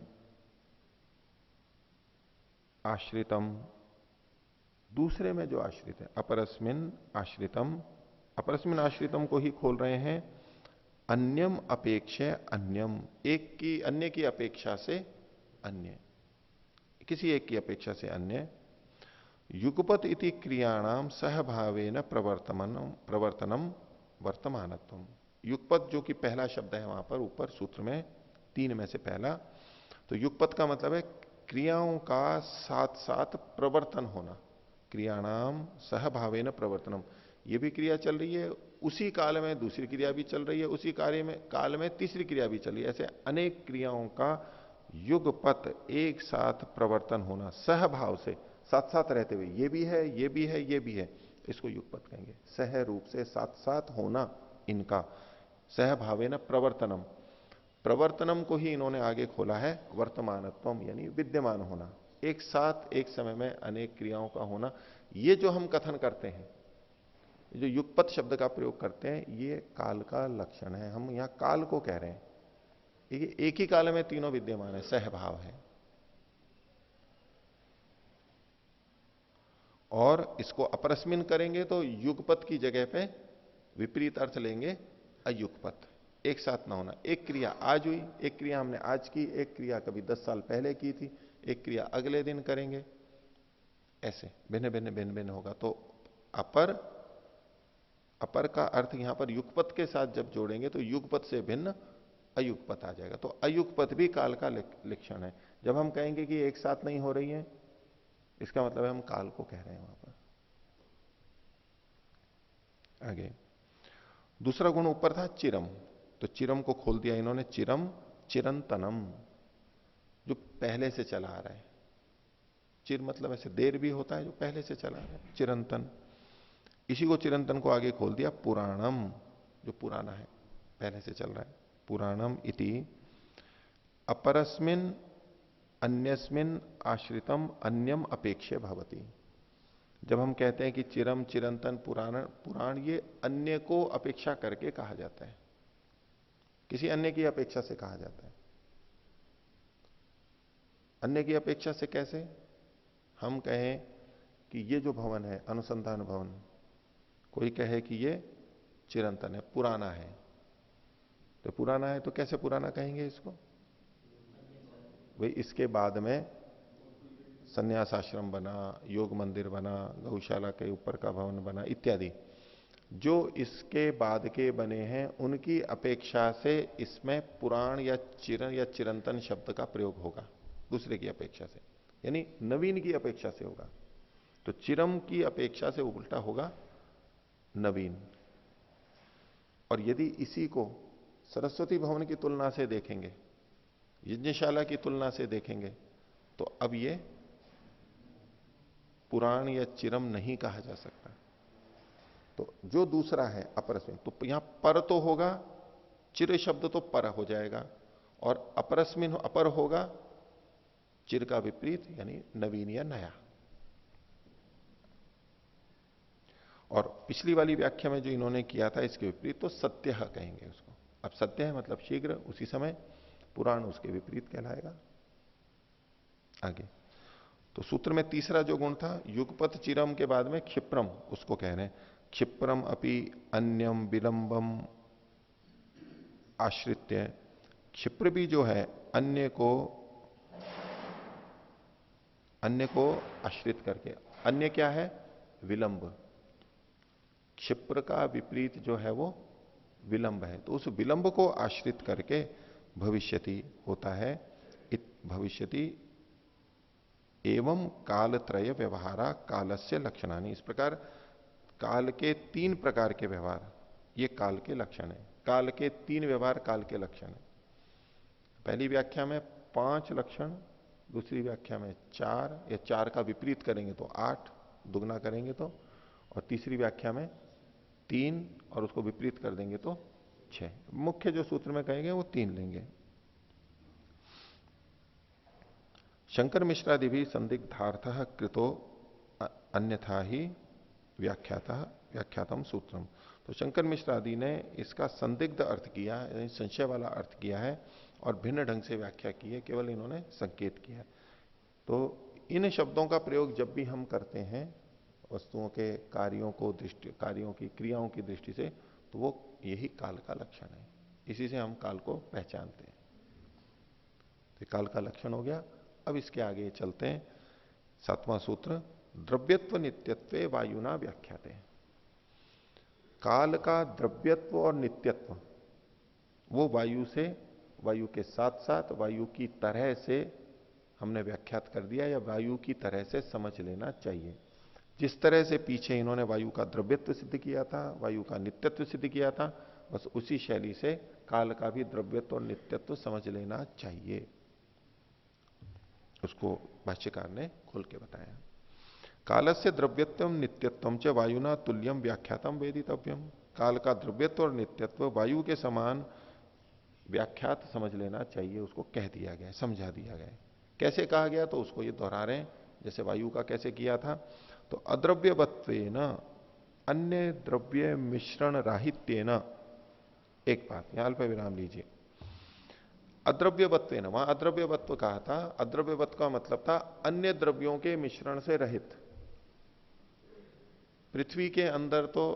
आश्रितम, दूसरे में जो आश्रित है, अपरस्मिन आश्रितम, अपरस्मिन आश्रितम को ही खोल रहे हैं, अन्यम अपेक्षा अन्यम, एक की, अन्य की अपेक्षा से अन्य, किसी एक की अपेक्षा से अन्य। युगपत इति क्रियाणाम सहभावेन प्रवर्तनम वर्तमानत्वम। युगपत जो कि पहला शब्द है वहां पर ऊपर सूत्र में, 3 में से पहला, तो युगपत का मतलब है क्रियाओं का साथ साथ प्रवर्तन होना। क्रियाणाम सहभावेन प्रवर्तनम, ये भी क्रिया चल रही है, उसी काल में दूसरी क्रिया भी चल रही है, उसी कार्य में काल में तीसरी क्रिया भी चल रही है। ऐसे अनेक क्रियाओं का युगपत एक साथ प्रवर्तन होना, सहभाव से, साथ साथ रहते हुए, ये भी है, ये भी है, ये भी है, इसको युगपत कहेंगे। सह रूप से साथ साथ होना इनका, सहभावे न प्रवर्तनम। प्रवर्तनम को ही इन्होंने आगे खोला है वर्तमानत्वम, यानी विद्यमान होना, एक साथ एक समय में अनेक क्रियाओं का होना। ये जो हम कथन करते हैं, जो युगपत शब्द का प्रयोग करते हैं, ये काल का लक्षण है। हम यहां काल को कह रहे हैं, ये एक ही काल में तीनों विद्यमान है, सहभाव है। और इसको अपरस्मिन करेंगे तो युगपत की जगह पे विपरीत अर्थ लेंगे अयुगपत, एक साथ ना होना। एक क्रिया आज हुई, एक क्रिया हमने आज की, एक क्रिया कभी 10 साल पहले की थी, एक क्रिया अगले दिन करेंगे, ऐसे भिन्न भिन्न भिन्न भिन्न होगा। तो अपर, अपर का अर्थ यहां पर युगपत के साथ जब जोड़ेंगे तो युगपत से भिन्न अयुगपत आ जाएगा। तो अयुगपत भी काल का लक्षण है। जब हम कहेंगे कि एक साथ नहीं हो रही है, इसका मतलब है हम काल को कह रहे हैं वहां पर। आगे दूसरा गुण ऊपर था चिरम, तो चिरम को खोल दिया इन्होंने, चिरम चिरंतनम, जो पहले से चला आ रहा है। चिर मतलब ऐसे देर भी होता है, जो पहले से चला आ रहा है, चिरंतन। इसी को चिरंतन को आगे खोल दिया पुराणम, जो पुराना है, पहले से चल रहा है। पुराणम इति अपरस्मिन अन्यस्मिन आश्रितम अन्यम अपेक्षे भवति। जब हम कहते हैं कि चिरम चिरंतन पुराण, पुराण ये अन्य को अपेक्षा करके कहा जाता है, किसी अन्य की अपेक्षा से कहा जाता है। अन्य की अपेक्षा से कैसे? हम कहें कि ये जो भवन है अनुसंधान भवन, कोई कहे कि ये चिरंतन है, पुराना है, तो पुराना है तो कैसे पुराना कहेंगे इसको? भाई इसके बाद में संन्यास आश्रम बना, योग मंदिर बना, गौशाला के ऊपर का भवन बना इत्यादि, जो इसके बाद के बने हैं उनकी अपेक्षा से इसमें पुराण या चिरन या चिरंतन शब्द का प्रयोग होगा, दूसरे की अपेक्षा से, यानी नवीन की अपेक्षा से होगा। तो चिरम की अपेक्षा से उल्टा होगा नवीन। और यदि इसी को सरस्वती भवन की तुलना से देखेंगे, यज्ञशाला की तुलना से देखेंगे, तो अब ये पुराण या चिरम नहीं कहा जा सकता। तो जो दूसरा है अपरस्मिन, तो यहां पर तो होगा, चिर शब्द तो पर हो जाएगा, और अपरस्मिन अपर होगा, चिर का विपरीत यानी नवीन या नया। और पिछली वाली व्याख्या में जो इन्होंने किया था इसके विपरीत, तो सत्य कहेंगे उसको। अब सत्य है मतलब शीघ्र, उसी समय, पुराण उसके विपरीत कहलाएगा। आगे तो सूत्र में तीसरा जो गुण था युगपत चिरम के बाद में क्षिप्रम, उसको कह रहे हैं क्षिप्रम अपि अन्यम विलंबम आश्रित्य। क्षिप्र भी जो है अन्य को आश्रित करके, अन्य क्या है? विलंब। क्षिप्र का विपरीत जो है वो विलंब है, तो उस विलंब को आश्रित करके भविष्यति होता है। भविष्यति एवं कालत्रय व्यवहारा कालस्य लक्षणानि। इस प्रकार काल के 3 प्रकार के व्यवहार ये काल के लक्षण है। काल के 3 व्यवहार काल के लक्षण है। पहली व्याख्या में 5 लक्षण, दूसरी व्याख्या में 4, या 4 का विपरीत करेंगे तो 8, दुगना करेंगे तो, और तीसरी व्याख्या में 3 और उसको विपरीत कर देंगे तो 6। मुख्य जो सूत्र में कहेंगे वो 3 लेंगे। शंकर मिश्रादि भी संदिग्धार्थ कृतो अन्यथा ही व्याख्यातम सूत्रम। तो शंकर मिश्रादि ने इसका संदिग्ध अर्थ किया, यानी संशय वाला अर्थ किया है, और भिन्न ढंग से व्याख्या की है, केवल इन्होंने संकेत किया है। तो इन शब्दों का प्रयोग जब भी हम करते हैं वस्तुओं के कार्यों की क्रियाओं की दृष्टि से, तो वो यही काल का लक्षण है। इसी से हम काल को पहचानते हैं। तो काल का लक्षण हो गया। अब इसके आगे चलते हैं 7वां सूत्र, द्रव्यत्व नित्यत्व वायुना व्याख्याते हैं। काल का द्रव्यत्व और नित्यत्व वो वायु के साथ साथ वायु की तरह से हमने व्याख्यात कर दिया, या वायु की तरह से समझ लेना चाहिए। जिस तरह से पीछे इन्होंने वायु का द्रव्यत्व सिद्ध किया था, वायु का नित्यत्व सिद्ध किया था, बस उसी शैली से काल का भी द्रव्यत्व और नित्यत्व समझ लेना चाहिए। उसको भाष्यकार ने खोल के बताया। कालस्य द्रव्यत्वम नित्यत्वम च वायुना तुल्यम व्याख्यातम वेदितव्यम। काल का द्रव्यत्व और नित्यत्व वायु के समान व्याख्यात समझ लेना चाहिए, उसको कह दिया गया, समझा दिया गया। कैसे कहा गया, तो उसको ये दोहरा रहे हैं, जैसे वायु का कैसे किया था। तो अद्रव्यवत्वेन अन्य द्रव्य मिश्रण राहित्येन, एक बात यहां अल्प विराम लीजिए, अद्रव्यवत्वेन, वहां अद्रव्यवत्व कहा था, अद्रव्यवत्व का मतलब था अन्य द्रव्यों के मिश्रण से रहित। पृथ्वी के अंदर तो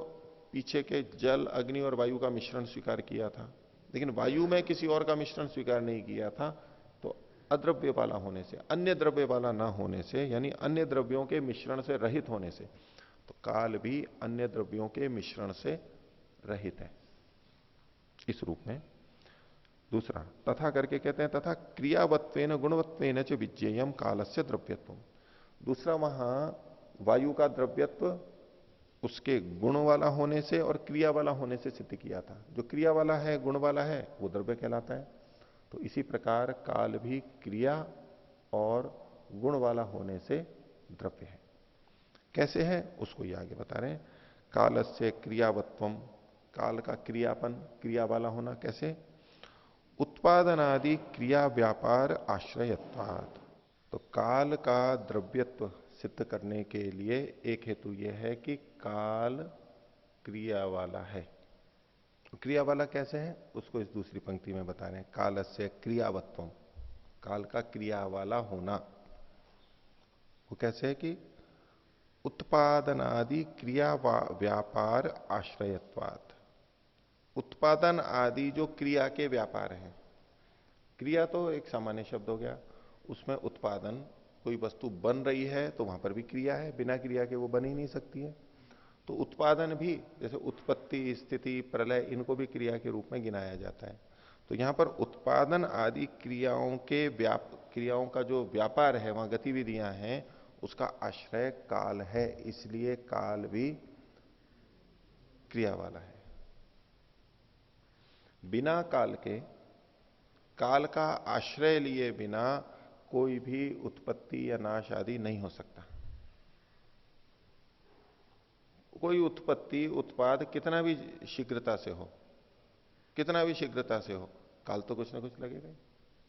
पीछे के जल, अग्नि और वायु का मिश्रण स्वीकार किया था, लेकिन वायु में किसी और का मिश्रण स्वीकार नहीं किया था। तो अद्रव्य वाला होने से, अन्य द्रव्य वाला ना होने से, यानी अन्य द्रव्यों के मिश्रण से रहित होने से, तो काल भी अन्य द्रव्यों के मिश्रण से रहित है इस रूप में। दूसरा तथा करके कहते हैं, तथा क्रियावत्वेन गुणवत्वेन च विज्ञेयम कालस्य द्रव्यत्व। दूसरा वहां वायु का द्रव्यत्व उसके गुण वाला होने से और क्रिया वाला होने से सिद्ध किया था। जो क्रिया वाला है, गुण वाला है, वो द्रव्य कहलाता है। तो इसी प्रकार काल भी क्रिया और गुण वाला होने से द्रव्य है। कैसे है उसको ये आगे बता रहे हैं। कालस्य क्रियावत्वम, काल का क्रियापन, क्रिया वाला होना कैसे, उत्पादनादि क्रिया व्यापार आश्रयत्वात्। तो काल का द्रव्यत्व सिद्ध करने के लिए एक हेतु यह है कि काल क्रिया वाला है। क्रिया वाला कैसे है उसको इस दूसरी पंक्ति में बता रहे हैं। कालस्य क्रियावत्वम, काल का क्रिया वाला होना वो कैसे है कि उत्पादन आदि क्रिया व्यापार आश्रयत्वात्। उत्पादन आदि जो क्रिया के व्यापार हैं, क्रिया तो एक सामान्य शब्द हो गया, उसमें उत्पादन, कोई वस्तु बन रही है तो वहां पर भी क्रिया है, बिना क्रिया के वो बन ही नहीं सकती है। तो उत्पादन भी, जैसे उत्पत्ति, स्थिति, प्रलय, इनको भी क्रिया के रूप में गिनाया जाता है। तो यहां पर उत्पादन आदि क्रियाओं के क्रियाओं का जो व्यापार है, वहां गतिविधियां हैं, उसका आश्रय काल है, इसलिए काल भी क्रिया वाला है। बिना काल के, काल का आश्रय लिए बिना कोई भी उत्पत्ति या नाश आदि नहीं हो सकता। कोई उत्पत्ति, उत्पाद कितना भी शीघ्रता से हो, कितना भी शीघ्रता से हो, काल तो कुछ ना कुछ लगेगा।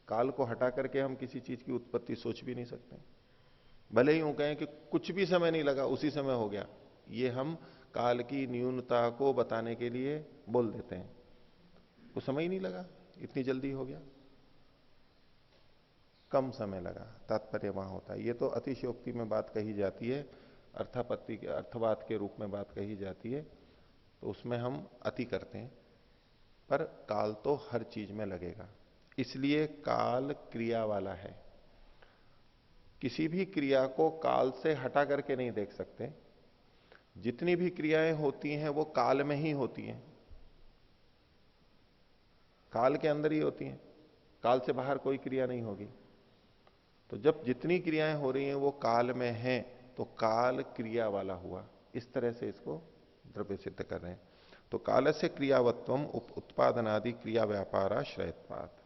काल को हटा करके हम किसी चीज की उत्पत्ति सोच भी नहीं सकते। भले ही यूं कहें कि कुछ भी समय नहीं लगा, उसी समय हो गया, ये हम काल की न्यूनता को बताने के लिए बोल देते हैं। वो समय ही नहीं लगा, इतनी जल्दी हो गया, कम समय लगा, तात्पर्य वहां होता है। ये तो अतिशयोक्ति में बात कही जाती है, अर्थापत्ति के, अर्थवाद के रूप में बात कही जाती है, तो उसमें हम अति करते हैं। पर काल तो हर चीज में लगेगा, इसलिए काल क्रिया वाला है। किसी भी क्रिया को काल से हटा करके नहीं देख सकते। जितनी भी क्रियाएं होती हैं वो काल में ही होती हैं, काल के अंदर ही होती हैं, काल से बाहर कोई क्रिया नहीं होगी। तो जब जितनी क्रियाएं हो रही हैं वो काल में हैं, तो काल क्रिया वाला हुआ। इस तरह से इसको द्रव्य सिद्ध कर रहे हैं। तो काल से क्रियावत्वम उत्पादनादि क्रिया व्यापाराश्रयत्वात्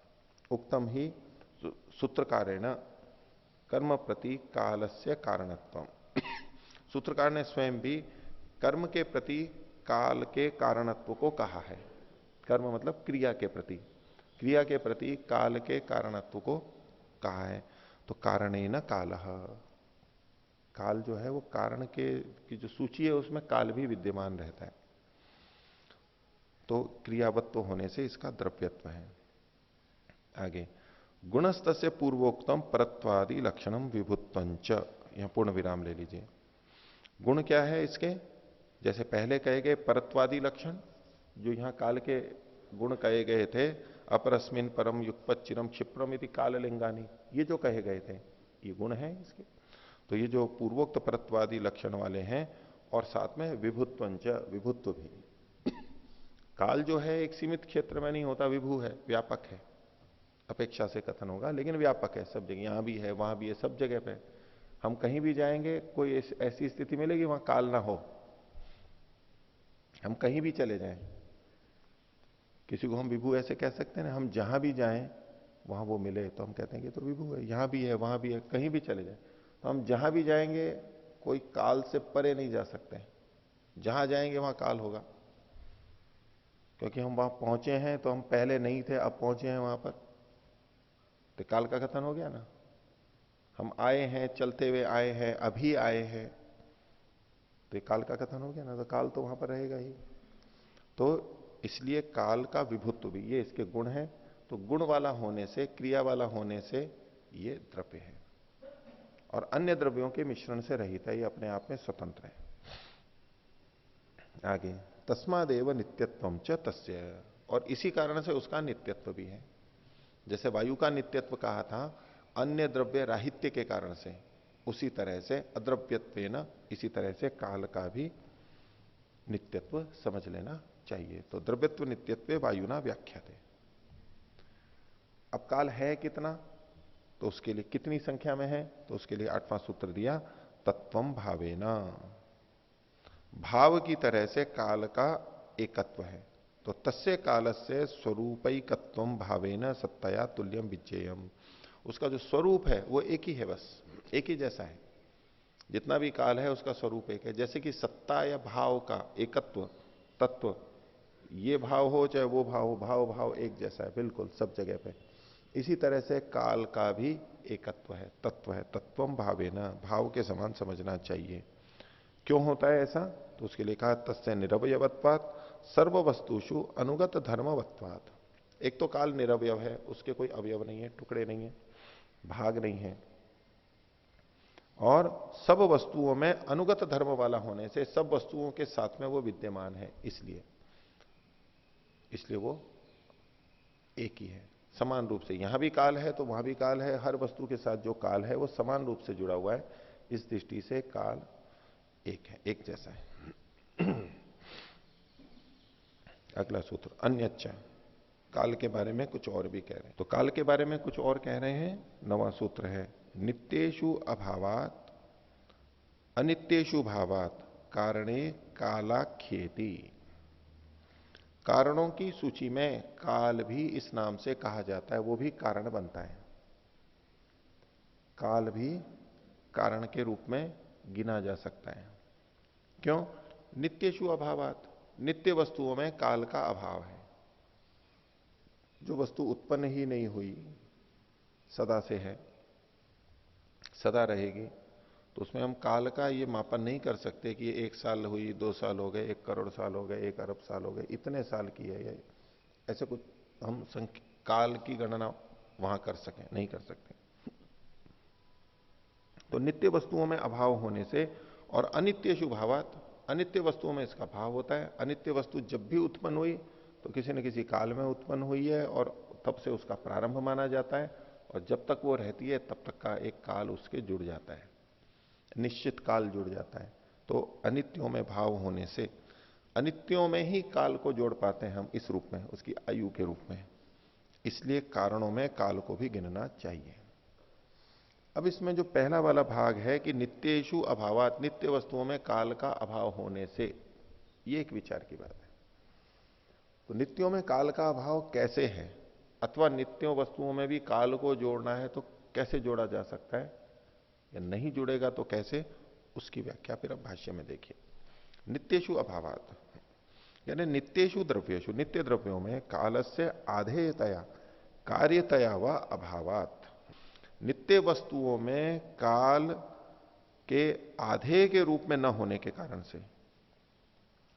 उक्तम ही सूत्रकारेण कर्म प्रति कालस्य कारणत्वम। सूत्रकार ने स्वयं भी कर्म के प्रति काल के कारणत्व को कहा है। कर्म मतलब क्रिया के प्रति, क्रिया के प्रति काल के कारणत्व को कहा है। तो कारणेन कालः, काल जो है वो कारण के की जो सूची है उसमें काल भी विद्यमान रहता है। तो क्रियावत्व होने से इसका द्रव्यत्व है। आगे गुणस्तस्य पूर्वोक्तम परत्वादि लक्षणम विभुत्वंच, यहां पूर्ण विराम ले लीजिए। गुण क्या है इसके, जैसे पहले कहे गए परत्वादि लक्षण, जो यहां काल के गुण कहे गए थे, अपरस्मिन परम युगपत चिरम क्षिप्रम यदि काल लिंगानी, ये जो कहे गए थे ये गुण है इसके। तो ये जो पूर्वोक्त परत्वादी लक्षण वाले हैं, और साथ में विभुत्वंच, विभुत्व भी। काल जो है एक सीमित क्षेत्र में नहीं होता, विभू है, व्यापक है, अपेक्षा से कथन होगा, लेकिन व्यापक है सब जगह, यहां भी है वहां भी है, सब जगह पे। हम कहीं भी जाएंगे कोई ऐसी स्थिति मिलेगी वहां काल ना हो, हम कहीं भी चले जाएं, किसी को हम विभू ऐसे कह सकते हैं ना, हम जहां भी जाएं वहां वो मिले तो हम कहते हैं कि तो विभू है, यहां भी है वहां भी है, कहीं भी चले जाएं तो हम जहां भी जाएंगे कोई काल से परे नहीं जा सकते, जहां जाएंगे वहां काल होगा, क्योंकि हम वहां पहुंचे हैं तो हम पहले नहीं थे, अब पहुंचे हैं वहां पर, तो काल का कथन हो गया ना। हम आए हैं, चलते हुए आए हैं, अभी आए हैं, तो काल का कथन हो गया ना, तो काल तो वहां पर रहेगा ही। तो इसलिए काल का विभुत्व भी, ये इसके गुण है, तो गुण वाला होने से, क्रिया वाला होने से ये द्रव्य है, और अन्य द्रव्यों के मिश्रण से रहित है, ये अपने आप में स्वतंत्र है। आगे, तस्मादेव नित्यत्वम च तस्य, और इसी कारण से उसका नित्यत्व भी है। जैसे वायु का नित्यत्व कहा था अन्य द्रव्य राहित्य के कारण से, उसी तरह से अद्रव्यत्वेन, इसी तरह से काल का भी नित्यत्व समझ लेना चाहिए। तो द्रव्यत्व नित्यत्व वायुना व्याख्याते। अब काल है कितना, तो उसके लिए कितनी संख्या में है, तो उसके लिए 8वां सूत्र दिया, तत्वम भावेना, भाव की तरह से काल का एकत्व है। तो तस्य कालस्य स्वरूपैकत्वम भावेन सत्तया तुल्यम विज्ञेयम, उसका जो स्वरूप है वो एक ही है, बस एक ही जैसा है, जितना भी काल है उसका स्वरूप एक है। जैसे कि सत्ता या भाव का एकत्व, तत्व, ये भाव हो चाहे वो भाव हो, भाव भाव एक जैसा है बिल्कुल सब जगह पे। इसी तरह से काल का भी एकत्व है, तत्व है, तत्वम भावेना, भाव के समान समझना चाहिए। क्यों होता है ऐसा, तो उसके लिए कहा तस्य निरवयवत्वात् सर्व वस्तुषु अनुगत धर्मवत्वात्। एक तो काल निरवयव है, उसके कोई अवयव नहीं है, टुकड़े नहीं है, भाग नहीं है, और सब वस्तुओं में अनुगत धर्म वाला होने से सब वस्तुओं के साथ में वो विद्यमान है, इसलिए वो एक ही है, समान रूप से। यहां भी काल है तो वहां भी काल है, हर वस्तु के साथ जो काल है वो समान रूप से जुड़ा हुआ है, इस दृष्टि से काल एक है, एक जैसा है। अगला सूत्र, अन्यच्च, काल के बारे में कुछ और भी कह रहे हैं। तो काल के बारे में कुछ और कह रहे हैं, 9वां सूत्र है, नित्येषु अभावात अनित्येषु भावात कारणे कालाख्येति। कारणों की सूची में काल भी इस नाम से कहा जाता है, वो भी कारण बनता है, काल भी कारण के रूप में गिना जा सकता है। क्यों? नित्येषु अभावात, नित्य वस्तुओं में काल का अभाव है। जो वस्तु उत्पन्न ही नहीं हुई, सदा से है, सदा रहेगी, तो उसमें हम काल का ये मापन नहीं कर सकते कि ये 1 साल हुई, 2 साल हो गए, 1 करोड़ साल हो गए, 1 अरब साल हो गए, इतने साल की है ये, ऐसे कुछ हम काल की गणना वहां कर सकें, नहीं कर सकते। तो नित्य वस्तुओं में अभाव होने से, और अनित्येषु भावात, अनित्य वस्तुओं में इसका भाव होता है। अनित्य वस्तु जब भी उत्पन्न हुई तो किसी न किसी काल में उत्पन्न हुई है, और तब से उसका प्रारंभ माना जाता है, और जब तक वो रहती है तब तक का एक काल उसके जुड़ जाता है, निश्चित काल जुड़ जाता है। तो अनित्यों में भाव होने से अनित्यों में ही काल को जोड़ पाते हैं हम इस रूप में, उसकी आयु के रूप में, इसलिए कारणों में काल को भी गिनना चाहिए। अब इसमें जो पहला वाला भाग है कि नित्येषु अभावात, नित्य वस्तुओं में काल का अभाव होने से, ये एक विचार की बात है। तो नित्यों में काल का अभाव कैसे है, अथवा नित्यों वस्तुओं में भी काल को जोड़ना है तो कैसे जोड़ा जा सकता है, या नहीं जुड़ेगा तो कैसे, उसकी व्याख्या फिर अब भाष्य में देखिए। नित्येषु अभावात, यानी नित्येषु द्रव्येषु, नित्य द्रव्यों में कालस्य आधेयतया कार्यतया व अभावात, नित्य वस्तुओं में काल के आधेय के रूप में न होने के कारण से,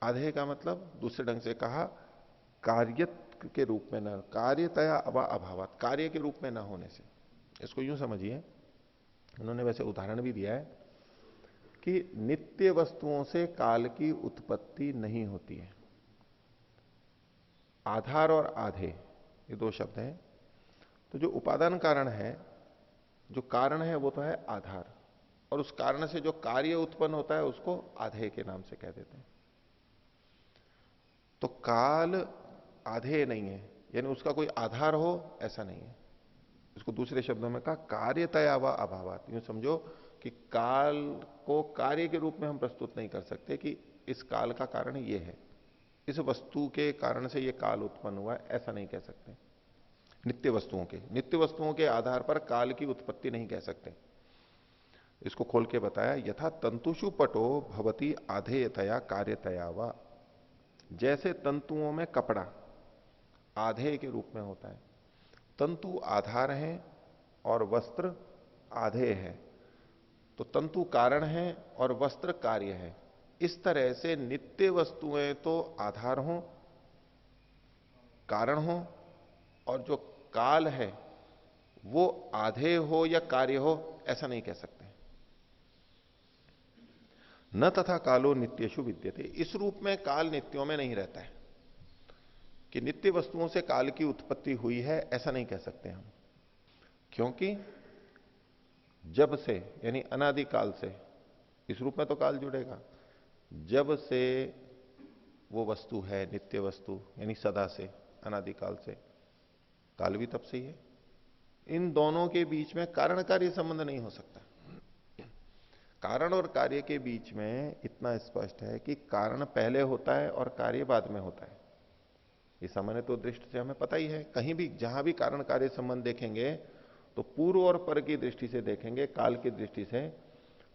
आधेय का मतलब दूसरे ढंग से कहा कार्य के रूप में न, कार्यतया व अभावात, कार्य के रूप में न होने से। इसको यूं समझिए, उन्होंने वैसे उदाहरण भी दिया है कि नित्य वस्तुओं से काल की उत्पत्ति नहीं होती है। आधार और आधे, ये 2 शब्द हैं। तो जो उपादान कारण है, जो कारण है वो तो है आधार, और उस कारण से जो कार्य उत्पन्न होता है उसको आधेय के नाम से कह देते हैं। तो काल आधेय नहीं है, यानी उसका कोई आधार हो ऐसा नहीं है। इसको दूसरे शब्दों में कहा कार्यतया व अभावात। यूं समझो कि काल को कार्य के रूप में हम प्रस्तुत नहीं कर सकते कि इस काल का कारण ये है, इस वस्तु के कारण से ये काल उत्पन्न हुआ है, ऐसा नहीं कह सकते। नित्य वस्तुओं के आधार पर काल की उत्पत्ति नहीं कह सकते। इसको खोल के बताया, यथा तंतुषु पटो भवती आधेयतया कार्यतया वा। जैसे तंतुओं में कपड़ा आधेय के रूप में होता है, तंतु आधार है और वस्त्र आधेय है, तो तंतु कारण है और वस्त्र कार्य है। इस तरह से नित्य वस्तुएं तो आधार हो, कारण हो, और जो काल है वो आधेय हो या कार्य हो, ऐसा नहीं कह सकते। न तथा कालो नित्येषु विद्यते। इस रूप में काल नित्यों में नहीं रहता है कि नित्य वस्तुओं से काल की उत्पत्ति हुई है, ऐसा नहीं कह सकते हम। क्योंकि जब से यानी अनादिकाल से, इस रूप में तो काल जुड़ेगा, जब से वो वस्तु है नित्य वस्तु यानी सदा से, अनादिकाल से, काल भी तब से ही है। इन दोनों के बीच में कारण कार्य संबंध नहीं हो सकता। कारण और कार्य के बीच में इतना स्पष्ट है कि कारण पहले होता है और कार्य बाद में होता है। ये सामान्य तो दृष्टि से हमें पता ही है। कहीं भी जहां भी कारण कार्य संबंध देखेंगे तो पूर्व और पर की दृष्टि से देखेंगे, काल की दृष्टि से,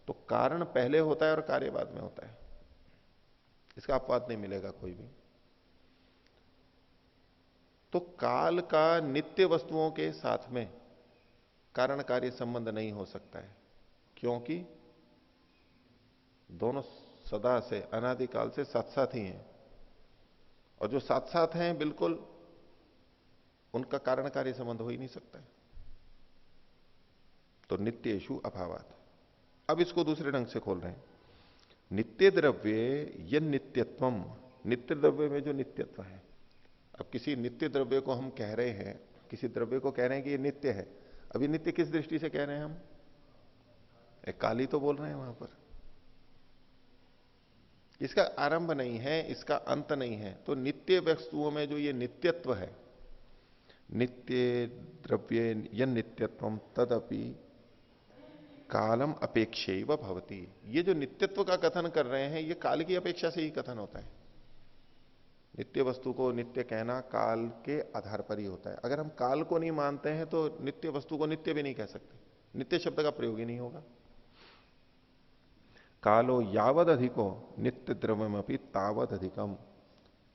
तो कारण पहले होता है और कार्य बाद में होता है। इसका अपवाद नहीं मिलेगा कोई भी। तो काल का नित्य वस्तुओं के साथ में कारण कार्य संबंध नहीं हो सकता है, क्योंकि दोनों सदा से, अनादिकाल से साथ साथ ही हैं, और जो साथ साथ हैं बिल्कुल, उनका कारण कार्य संबंध हो ही नहीं सकता है। तो नित्येषु अभावात। अब इसको दूसरे ढंग से खोल रहे हैं। नित्य द्रव्य यन नित्यत्वम, नित्य द्रव्य में जो नित्यत्व है। अब किसी नित्य द्रव्य को हम कह रहे हैं, किसी द्रव्य को कह रहे हैं कि ये नित्य है। अभी नित्य किस दृष्टि से कह रहे हैं हम? एक काली तो बोल रहे हैं वहां पर। इसका आरंभ नहीं है, इसका अंत नहीं है। तो नित्य वस्तुओं में जो ये नित्यत्व है, नित्य द्रव्य यन नित्यत्वम तदपि कालम अपेक्षैव भवति। ये जो नित्यत्व का कथन कर रहे हैं, ये काल की अपेक्षा से ही कथन होता है। नित्य वस्तु को नित्य कहना काल के आधार पर ही होता है। अगर हम काल को नहीं मानते हैं तो नित्य वस्तु को नित्य भी नहीं कह सकते, नित्य शब्द का प्रयोग ही नहीं होगा। कालो यावद अधिको नित्य द्रव्यमपि तावद अधिकम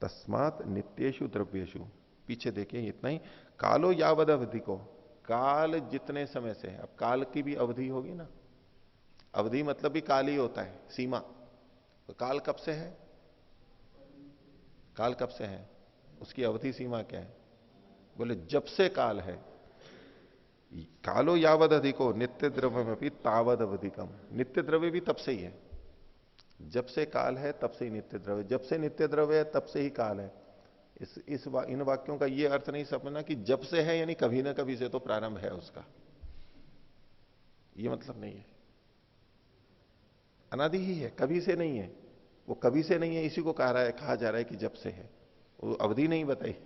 तस्मात् नित्येषु द्रव्येषु। पीछे देखिए इतना ही, कालो यावद अधिको, काल जितने समय से है। अब काल की भी अवधि होगी ना, अवधि मतलब भी काल ही होता है, सीमा। तो काल कब से है? काल कब से है? उसकी अवधि सीमा क्या है? बोले जब से काल है। कालो यावद अधिको नित्य द्रव्य में भी तावद अवधिकम। नित्य द्रव्य भी तब से ही है, जब से काल है तब से ही नित्य द्रव्य, जब से नित्य द्रव्य है तब से ही काल है। इन वाक्यों का ये अर्थ नहीं समझना कि जब से है यानी कभी ना कभी से तो प्रारंभ है उसका, ये मतलब नहीं है। अनादि ही है, कभी से नहीं है। वो कभी से नहीं है इसी को कहा जा रहा है कि जब से है। वो अवधि नहीं बताई,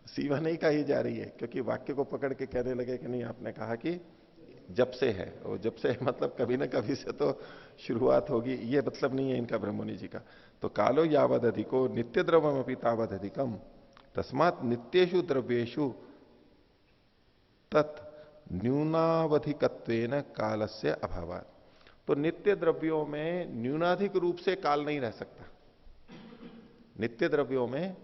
सीमा नहीं कही जा रही है, क्योंकि वाक्य को पकड़ के कहने लगे कि नहीं आपने कहा कि जब से है, और जब से मतलब कभी ना कभी से तो शुरुआत होगी, ये मतलब नहीं है इनका ब्रह्मणि जी का। तो कालो यावद अधिको नित्य द्रव्यमपि तावद अधिकम तस्मात् नित्येषु द्रव्येषु तत् न्यूनावधिकत्वेन कालस्य अभावात्। तो नित्य द्रव्यों में न्यूनाधिक रूप से काल नहीं रह सकता। नित्य द्रव्यों में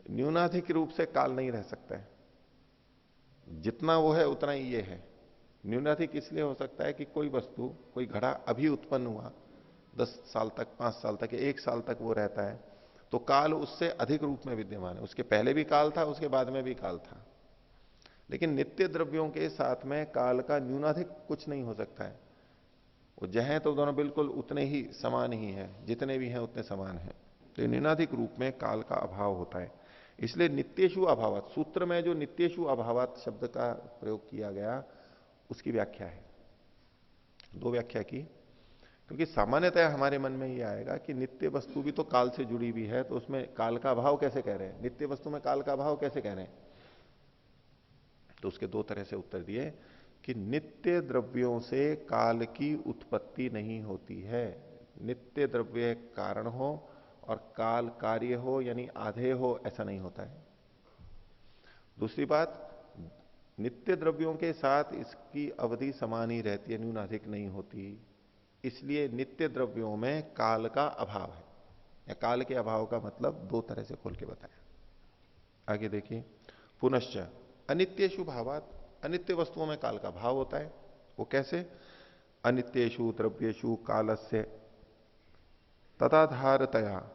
न्यूनाधिक रूप से काल नहीं रह सकता है। जितना वो है उतना ही ये है। न्यूनाधिक इसलिए हो सकता है कि कोई वस्तु, कोई घड़ा अभी उत्पन्न हुआ, 10 साल तक, 5 साल तक, 1 साल तक वो रहता है, तो काल उससे अधिक रूप में विद्यमान है। उसके पहले भी काल था, उसके बाद में भी काल था। लेकिन नित्य द्रव्यों के साथ में काल का न्यूनाधिक कुछ नहीं हो सकता है। वो जहां तो दोनों बिल्कुल उतने ही समान ही है, जितने भी हैं उतने समान हैं। तो न्यूनाधिक रूप में काल का अभाव होता है। इसलिए नित्येषु अभावात, सूत्र में जो नित्येषु अभावात शब्द का प्रयोग किया गया, उसकी व्याख्या है। दो व्याख्या की, क्योंकि सामान्यतः हमारे मन में ये आएगा कि नित्य वस्तु भी तो काल से जुड़ी हुई है, तो उसमें काल का अभाव कैसे कह रहे हैं, नित्य वस्तु में काल का अभाव कैसे कह रहे हैं। तो उसके दो तरह से उत्तर दिए कि नित्य द्रव्यों से काल की उत्पत्ति नहीं होती है। नित्य द्रव्य कारण हो और काल कार्य हो, यानी आधे हो, ऐसा नहीं होता है। दूसरी बात, नित्य द्रव्यों के साथ इसकी अवधि समान ही रहती है, न्यूनाधिक नहीं होती, इसलिए नित्य द्रव्यों में काल का अभाव है। या काल के अभाव का मतलब दो तरह से खोल के बताया। आगे देखिए, पुनश्च अनित्येषु भावात, अनित्य वस्तुओं में काल का भाव होता है। वो कैसे, अनित्येषु द्रव्येषु कालस्य तदाधारतया,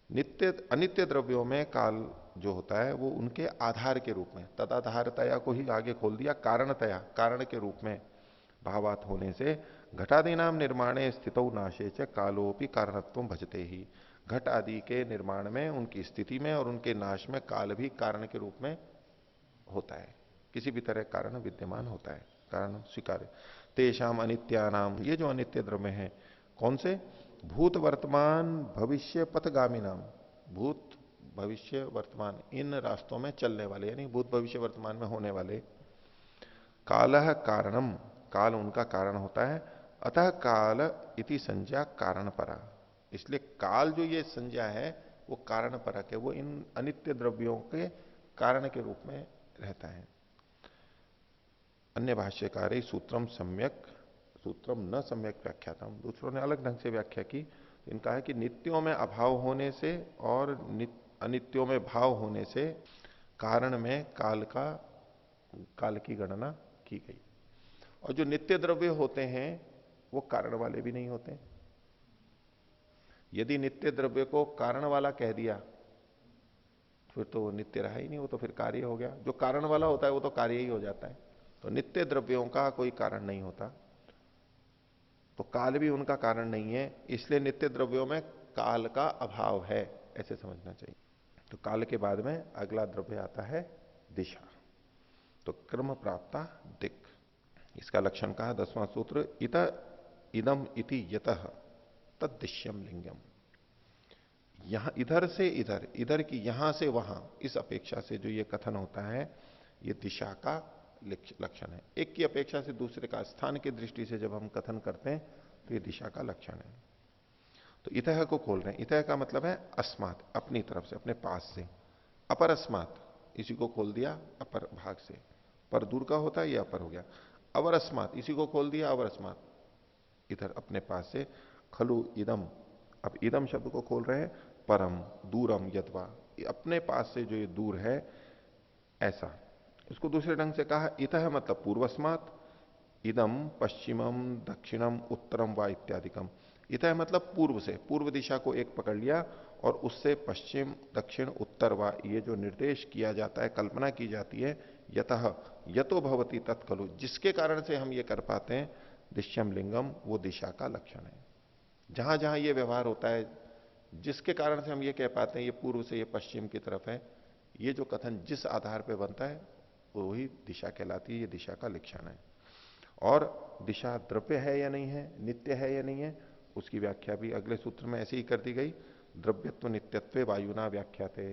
नित्य अनित्य द्रव्यों में काल जो होता है वो उनके आधार के रूप में, तदाधारतया को ही आगे खोल दिया, कारणतया, कारण के रूप में भावात होने से घटादि नाम निर्माणे स्थितौ नाशे च कालोपि कारणत्व भजते ही, घट आदि के निर्माण में, उनकी स्थिति में और उनके नाश में काल भी कारण के रूप में होता है, किसी भी तरह कारण विद्यमान होता है, कारण स्वीकार्य। तेषाम अनित्यानाम, ये जो अनित्य द्रव्य हैं, कौन से, भूत वर्तमान भविष्य पथगामी नाम, भूत भविष्य वर्तमान इन रास्तों में चलने वाले, यानी भूत भविष्य वर्तमान में होने वाले, कालः कारणम, काल उनका कारण होता है, अतः काल इति संज्ञा कारण परा, इसलिए काल जो ये संज्ञा है वो कारण परक है, वो इन अनित्य द्रव्यों के कारण के रूप में रहता है। अन्य भाष्यकार सूत्रम सम्यक, सूत्रम न सम्यक व्याख्यातम, दूसरों ने अलग ढंग से व्याख्या की। इनका है कि नित्यों में अभाव होने से और अनित्यों में भाव होने से कारण में काल की गणना की गई। और जो नित्य द्रव्य होते हैं वो कारण वाले भी नहीं होते। यदि नित्य द्रव्य को कारण वाला कह दिया फिर तो वो नित्य रहा ही नहीं, वो तो फिर कार्य हो गया। जो कारण वाला होता है वो तो कार्य ही हो जाता है। तो नित्य द्रव्यों का कोई कारण नहीं होता, तो काल भी उनका कारण नहीं है, इसलिए नित्य द्रव्यों में काल का अभाव है, ऐसे समझना चाहिए। तो काल के बाद में अगला द्रव्य आता है दिशा। तो क्रम प्राप्ता दिक्, इसका लक्षण कहा 10वां सूत्र, इत इदम इति यतः तद्दिश्यम लिंगम, यहां इधर से इधर, इधर की यहां से वहां, इस अपेक्षा से जो ये कथन होता है ये दिशा का लक्षण है। एक की अपेक्षा से दूसरे का, स्थान की दृष्टि से जब हम कथन करते हैं तो ये दिशा का लक्षण है। तो इतः को खोल रहे हैं, इतः का मतलब है अस्मात्, अपनी तरफ से, अपने पास से। अपर अस्मात्, इसी को खोल दिया अपर भाग से, पर दूर का होता है ये अपर हो गया। अवर अस्मात्, इसी को खोल दिया अवर अस्मात्, इधर अपने पास से। खलु इदम, अब इदम शब्द को खोल रहे हैं, परम दूरम यद्वा, अपने पास से जो ये दूर है ऐसा। इसको दूसरे ढंग से कहा, इतः मतलब पूर्वस्मात्, इदम पश्चिमम दक्षिणम उत्तरम व इत्यादिकम। इतः मतलब पूर्व से, पूर्व दिशा को एक पकड़ लिया और उससे पश्चिम दक्षिण उत्तर व ये जो निर्देश किया जाता है, कल्पना की जाती है, यतः यतो भवति तत्खलु, जिसके कारण से हम ये कर पाते हैं, दिश्यम लिंगम, वो दिशा का लक्षण है। जहां जहां ये व्यवहार होता है, जिसके कारण से हम ये कह पाते हैं ये पूर्व से ये पश्चिम की तरफ है, ये जो कथन जिस आधार पर बनता है वही दिशा कहलाती है, ये दिशा का लक्षण है। और दिशा द्रव्य है या नहीं है, नित्य है या नहीं है, उसकी व्याख्या भी अगले सूत्र में ऐसे ही कर दी गई। द्रव्यत्व नित्यत्व वायुना व्याख्याते,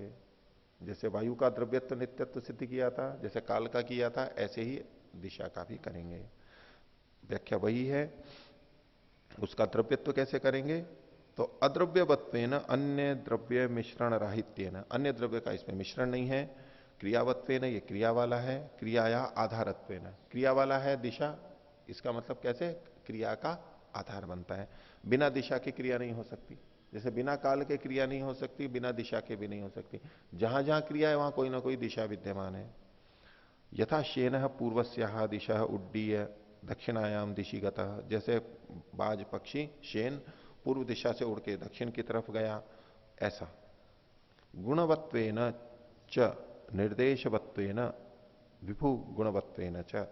जैसे वायु का द्रव्यत्व नित्यत्व सिद्ध किया था, जैसे काल का किया था, ऐसे ही दिशा का भी करेंगे। व्याख्या वही है। उसका द्रव्यत्व कैसे करेंगे, तो अद्रव्यवत्वेन अन्य द्रव्य मिश्रण राहित्येन, अन्य द्रव्य का इसमें मिश्रण नहीं है। क्रियावत्वेन, ये क्रिया वाला है, क्रियाया आधारत्वेन, क्रिया वाला है दिशा, इसका मतलब कैसे, क्रिया का आधार बनता है। बिना दिशा की क्रिया नहीं हो सकती, जैसे बिना काल के क्रिया नहीं हो सकती, बिना दिशा के भी नहीं हो सकती। जहां जहां क्रिया है वहां कोई ना कोई दिशा विद्यमान है। यथा शेन पूर्वस्या दिशा उड्डीय दक्षिणायाम दिशि गतः, जैसे बाज पक्षी शेन पूर्व दिशा से उड़ के दक्षिण की तरफ गया, ऐसा। गुणवत्वेन च निर्देशवत्वेन विभु गुणवत्वेन च,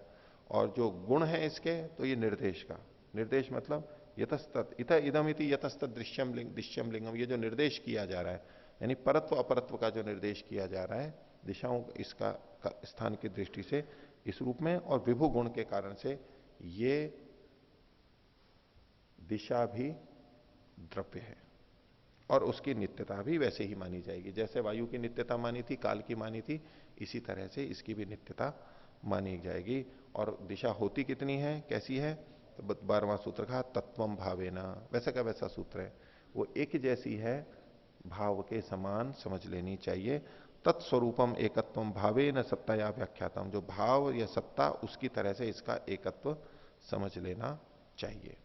और जो गुण है इसके तो ये निर्देश का, निर्देश मतलब यतस्तत् इत इदम इति यतस्तत् दृश्यम लिंगम, ये जो निर्देश किया जा रहा है, यानी परत्व अपरत्व का जो निर्देश किया जा रहा है दिशाओं, इसका स्थान की दृष्टि से इस रूप में, और विभु गुण के कारण से ये दिशा भी द्रव्य है और उसकी नित्यता भी वैसे ही मानी जाएगी। जैसे वायु की नित्यता मानी थी, काल की मानी थी, इसी तरह से इसकी भी नित्यता मानी जाएगी। और दिशा होती कितनी है, कैसी है? तो 12वां सूत्र कहा तत्वम भावेना, वैसा का वैसा सूत्र है, वो एक जैसी है, भाव के समान समझ लेनी चाहिए। तत्स्वरूपम एकत्वम भावे न सत्ता या व्याख्यातम, जो भाव या सत्ता उसकी तरह से इसका एकत्व समझ लेना चाहिए।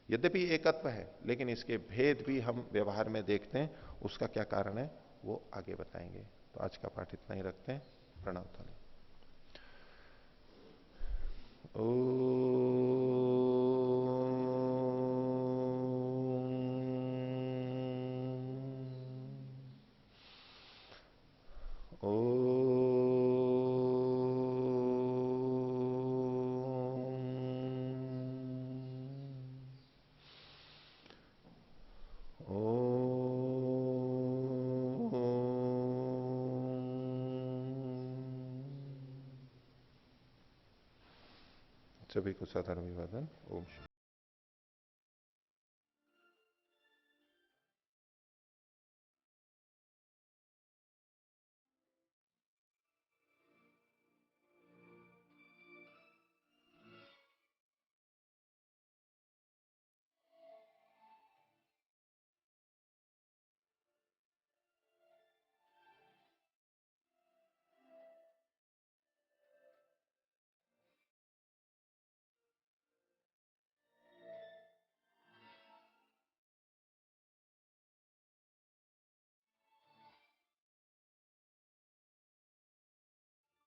यद्यपि एकत्व है लेकिन इसके भेद भी हम व्यवहार में देखते हैं, उसका क्या कारण है वो आगे बताएंगे। तो आज का पाठ इतना ही रखते हैं। प्रणव ध्वनि। सभी को सधर्म अभिवादन। ओम।